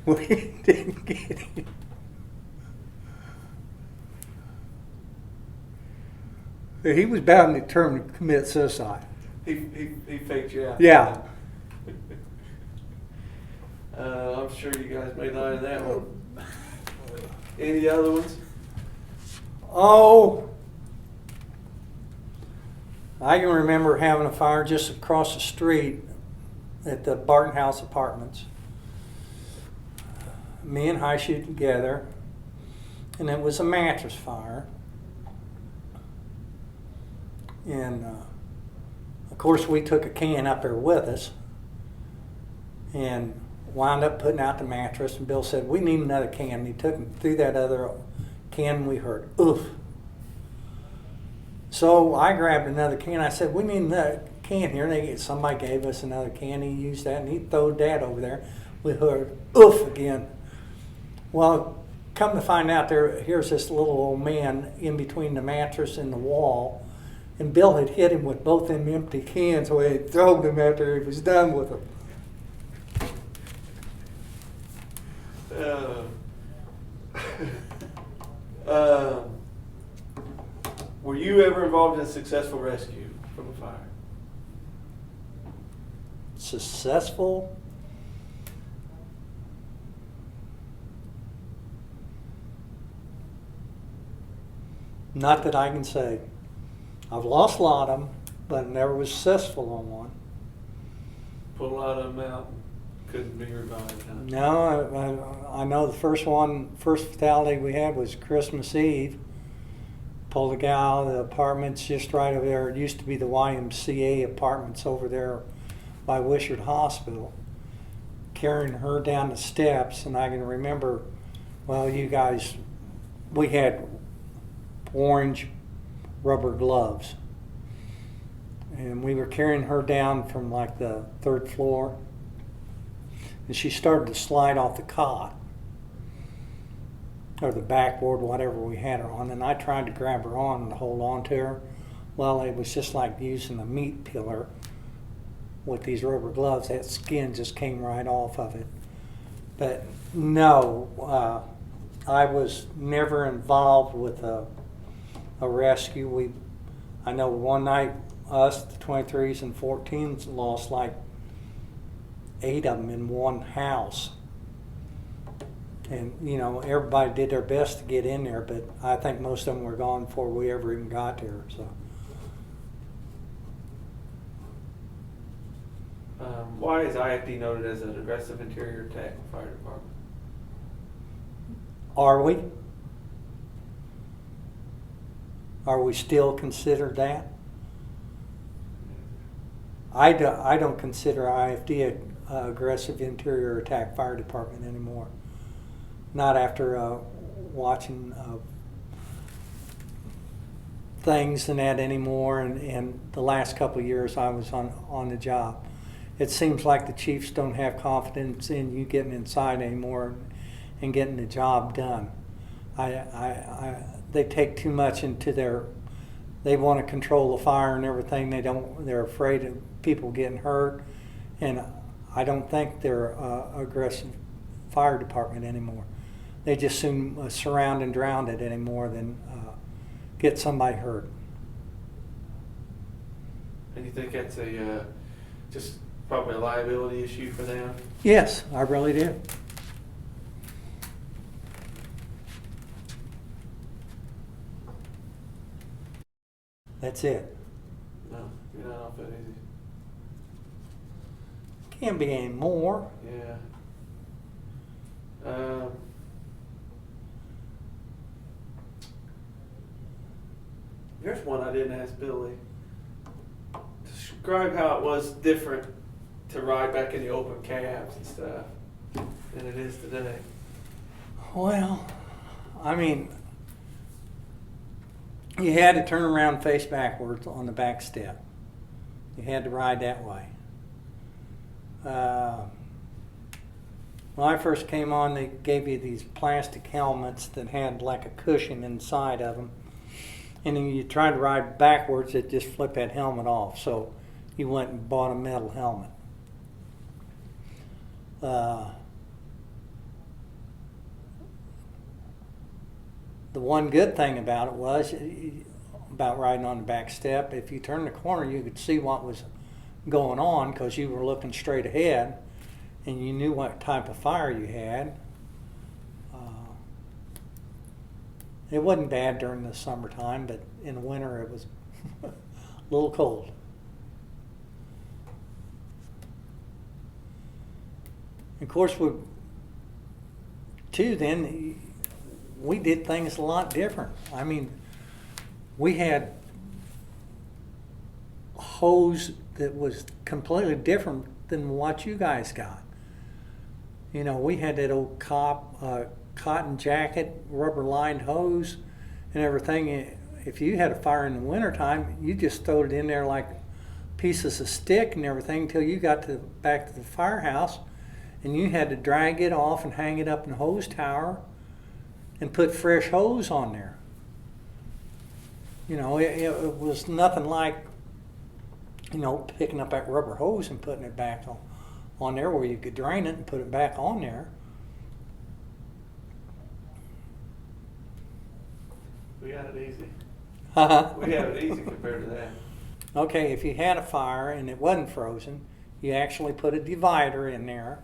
we didn't get him. He was bound and determined to commit suicide. He faked you out. Yeah. I'm sure you guys may not in that one. Any other ones? Oh, I can remember having a fire just across the street at the Barton House Apartments. Me and Hiteshew together, and it was a mattress fire. And of course, we took a can up there with us and wound up putting out the mattress. And Bill said, "We need another can." And he took and threw that other can. We heard, "Oof." So I grabbed another can. I said, "We need another can here." And somebody gave us another can. He used that, and he threw that over there. We heard, "Oof" again. Well, come to find out, here's this little old man in between the mattress and the wall. And Bill had hit him with both them empty cans where he had thrown them after he was done with them. Were you ever involved in a successful rescue from a fire? Successful? Not that I can say. I've lost a lot of them, but never was successful on one. Pull a lot of them out, couldn't be revived, huh? No, I know the first fatality we had was Christmas Eve. Pulled a gal out of the apartments just right over there. It used to be the YMCA apartments over there by Wishart Hospital. Carrying her down the steps, and I can remember, well, you guys, we had orange rubber gloves. And we were carrying her down from like the 3rd floor. And she started to slide off the cot. Or the backboard, whatever we had her on. And I tried to grab her on and hold on to her. Well, it was just like using a meat peeler with these rubber gloves. That skin just came right off of it. But no, I was never involved with a rescue. I know one night us, the 23s and 14s, lost like 8 of them in one house. And, you know, everybody did their best to get in there, but I think most of them were gone before we ever even got there. So, why is IFD noted as an aggressive interior attack fire department? are we? Are we still considered that? I don't consider IFD an aggressive interior attack fire department anymore. Not after watching things and that anymore, and the last couple of years I was on the job. It seems like the chiefs don't have confidence in you getting inside anymore and getting the job done. They take too much into they want to control the fire and everything. They're afraid of people getting hurt, and I don't think they're an aggressive fire department anymore. They just soon surround and drown it anymore than get somebody hurt. And you think that's just probably a liability issue for them? Yes, I really do. That's it. No, you're not off that easy. Can't be any more. Yeah. Here's one I didn't ask Billy. Describe how it was different to ride back in the open cabs and stuff than it is today. Well, I mean, you had to turn around face backwards on the back step. You had to ride that way. When I first came on, they gave you these plastic helmets that had like a cushion inside of them. And then you tried to ride backwards, it just flipped that helmet off. So you went and bought a metal helmet. The one good thing about it was, about riding on the back step, if you turned the corner, you could see what was going on because you were looking straight ahead and you knew what type of fire you had. It wasn't bad during the summertime, but in the winter it was a little cold. Of course, we did things a lot different. I mean, we had hose that was completely different than what you guys got. You know, we had that old cotton jacket, rubber lined hose and everything. If you had a fire in the wintertime, you just throwed it in there like pieces of stick and everything until you got back to the firehouse, and you had to drag it off and hang it up in the hose tower and put fresh hose on there. You know, it was nothing like, you know, picking up that rubber hose and putting it back on there where you could drain it and put it back on there. We had it easy. Uh-huh. We had it easy compared to that. Okay, if you had a fire and it wasn't frozen, you actually put a divider in there.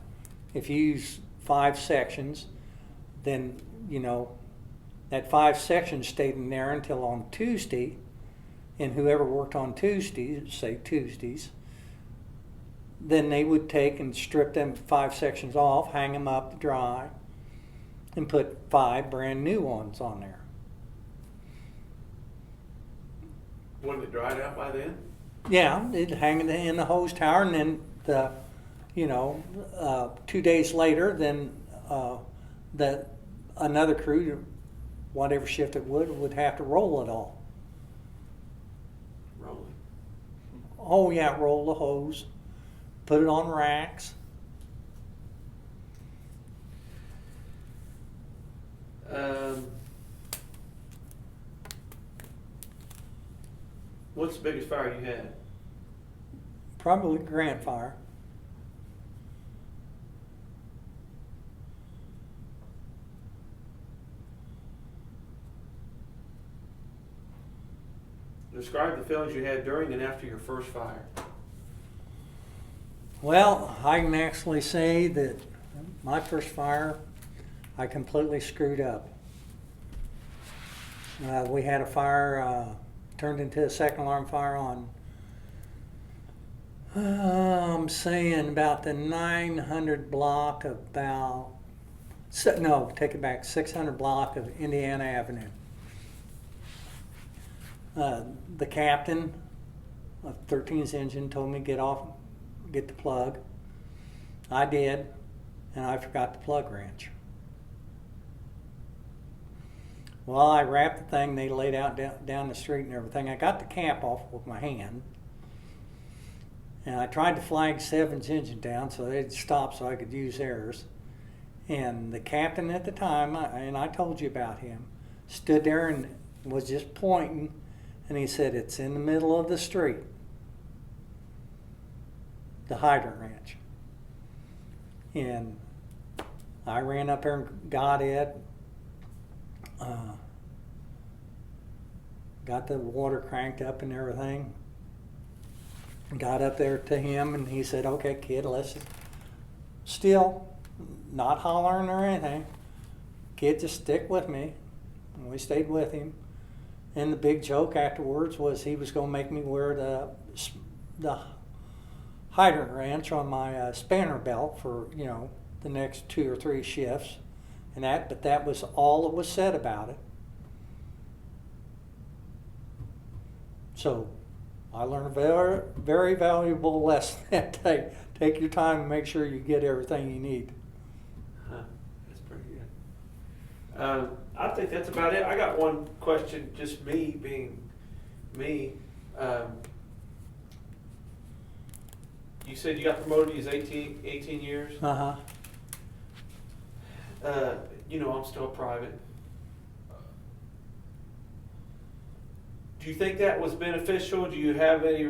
If you use 5 sections, then, you know, that 5 sections stayed in there until on Tuesday, and whoever worked on Tuesdays, say Tuesdays, then they would take and strip them 5 sections off, hang them up to dry, and put 5 brand new ones on there. Wasn't it dried out by then? Yeah, it'd hang in the hose tower, and then 2 days later, then another crew, whatever shift it would have to roll it all. Rolling. Oh yeah, roll the hose, put it on racks. What's the biggest fire you had? Probably Grant Fire. Describe the feelings you had during and after your first fire. Well, I can actually say that my first fire, I completely screwed up. We had a fire, turned into a second alarm fire on, I'm saying about the 900 block of take it back, 600 block of Indiana Avenue. The captain of 13's engine told me get the plug. I did, and I forgot the plug wrench. Well, I wrapped the thing, they laid out down the street and everything. I got the cap off with my hand, and I tried to flag 7's engine down so they'd stop so I could use theirs. And the captain at the time, and I told you about him, stood there and was just pointing, and he said, "It's in the middle of the street, the hydrant wrench." And I ran up there and got it, got the water cranked up and everything, got up there to him, and he said, "Okay, kid, let's still not hollering or anything. Kid, just stick with me." And we stayed with him. And the big joke afterwards was he was going to make me wear the hydrant wrench on my spanner belt for, you know, the next 2 or 3 shifts. But that was all that was said about it. So I learned a very, very valuable lesson that day. Take your time and make sure you get everything you need. Huh, that's pretty good. I think that's about it. I got one question, just me being me. You said you got promoted as 18 years. Uh-huh. You know, I'm still private. Do you think that was beneficial? Do you have any,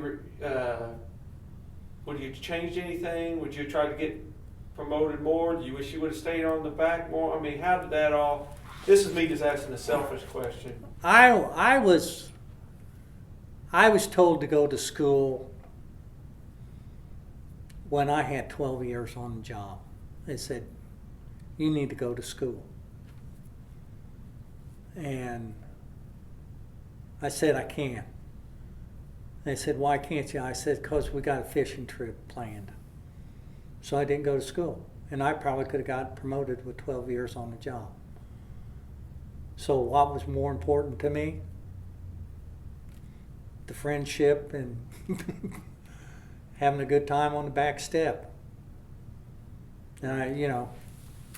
would you change anything? Would you try to get promoted more? Do you wish you would have stayed on the back more? I mean, how did that all, this is me just asking a selfish question. I was told to go to school when I had 12 years on the job. They said, you need to go to school. And I said, I can't. They said, why can't you? I said, because we got a fishing trip planned. So I didn't go to school. And I probably could have got promoted with 12 years on the job. So what was more important to me? The friendship and having a good time on the back step. And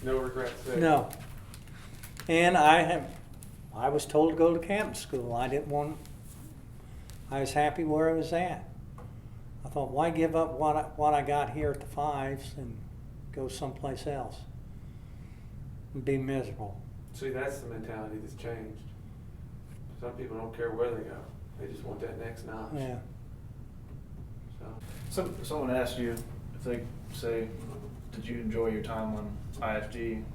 No regrets there. no. And I was told to go to camping school. I was happy where I was at. I thought, why give up what I got here at the Fives and go someplace else and be miserable? See, that's the mentality that's changed. Some people don't care where they go. They just want that next notch. Yeah. So, Someone asked you if they say, did you enjoy your time on IFG? I mean,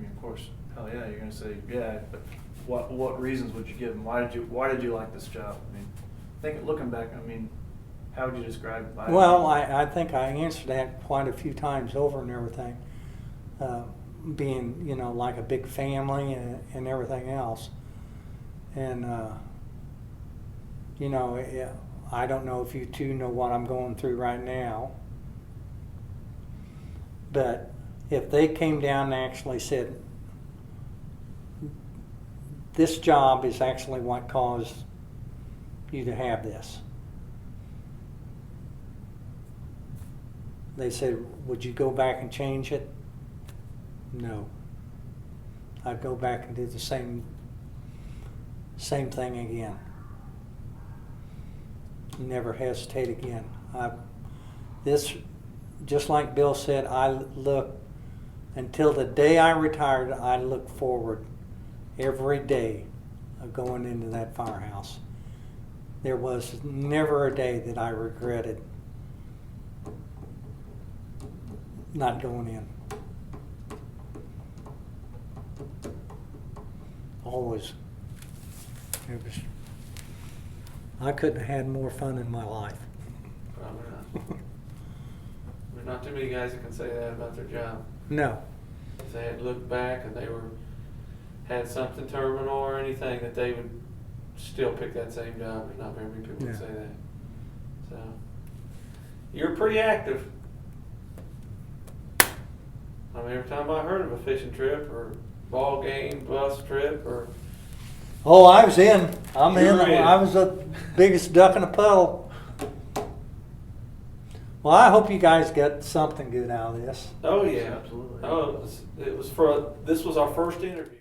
of course, hell yeah, you're going to say yeah, but what reasons would you give them? Why did you like this job? I mean, looking back, I mean, how would you describe it? Well, I think I answered that quite a few times over and everything. Being, like a big family and everything else. And, I don't know if you two know what I'm going through right now. But if they came down and actually said, this job is actually what caused you to have this. They said, would you go back and change it? No. I'd go back and do the same thing again. Never hesitate again. Just like Bill said, until the day I retired, I look forward every day of going into that firehouse. There was never a day that I regretted not going in. Always. I couldn't have had more fun in my life. probably not. There's not too many guys that can say that about their job. No. If they had looked back and they had something terminal or anything, that they would still pick that same job. There's not very many people that say that. So, you're pretty active. I mean, every time I heard of a fishing trip or ball game, bus trip, or Oh, I was in. I'm in. You were in. I was the biggest duck in a puddle. Well, I hope you guys get something good out of this. oh yeah, Absolutely. oh, this was our first interview.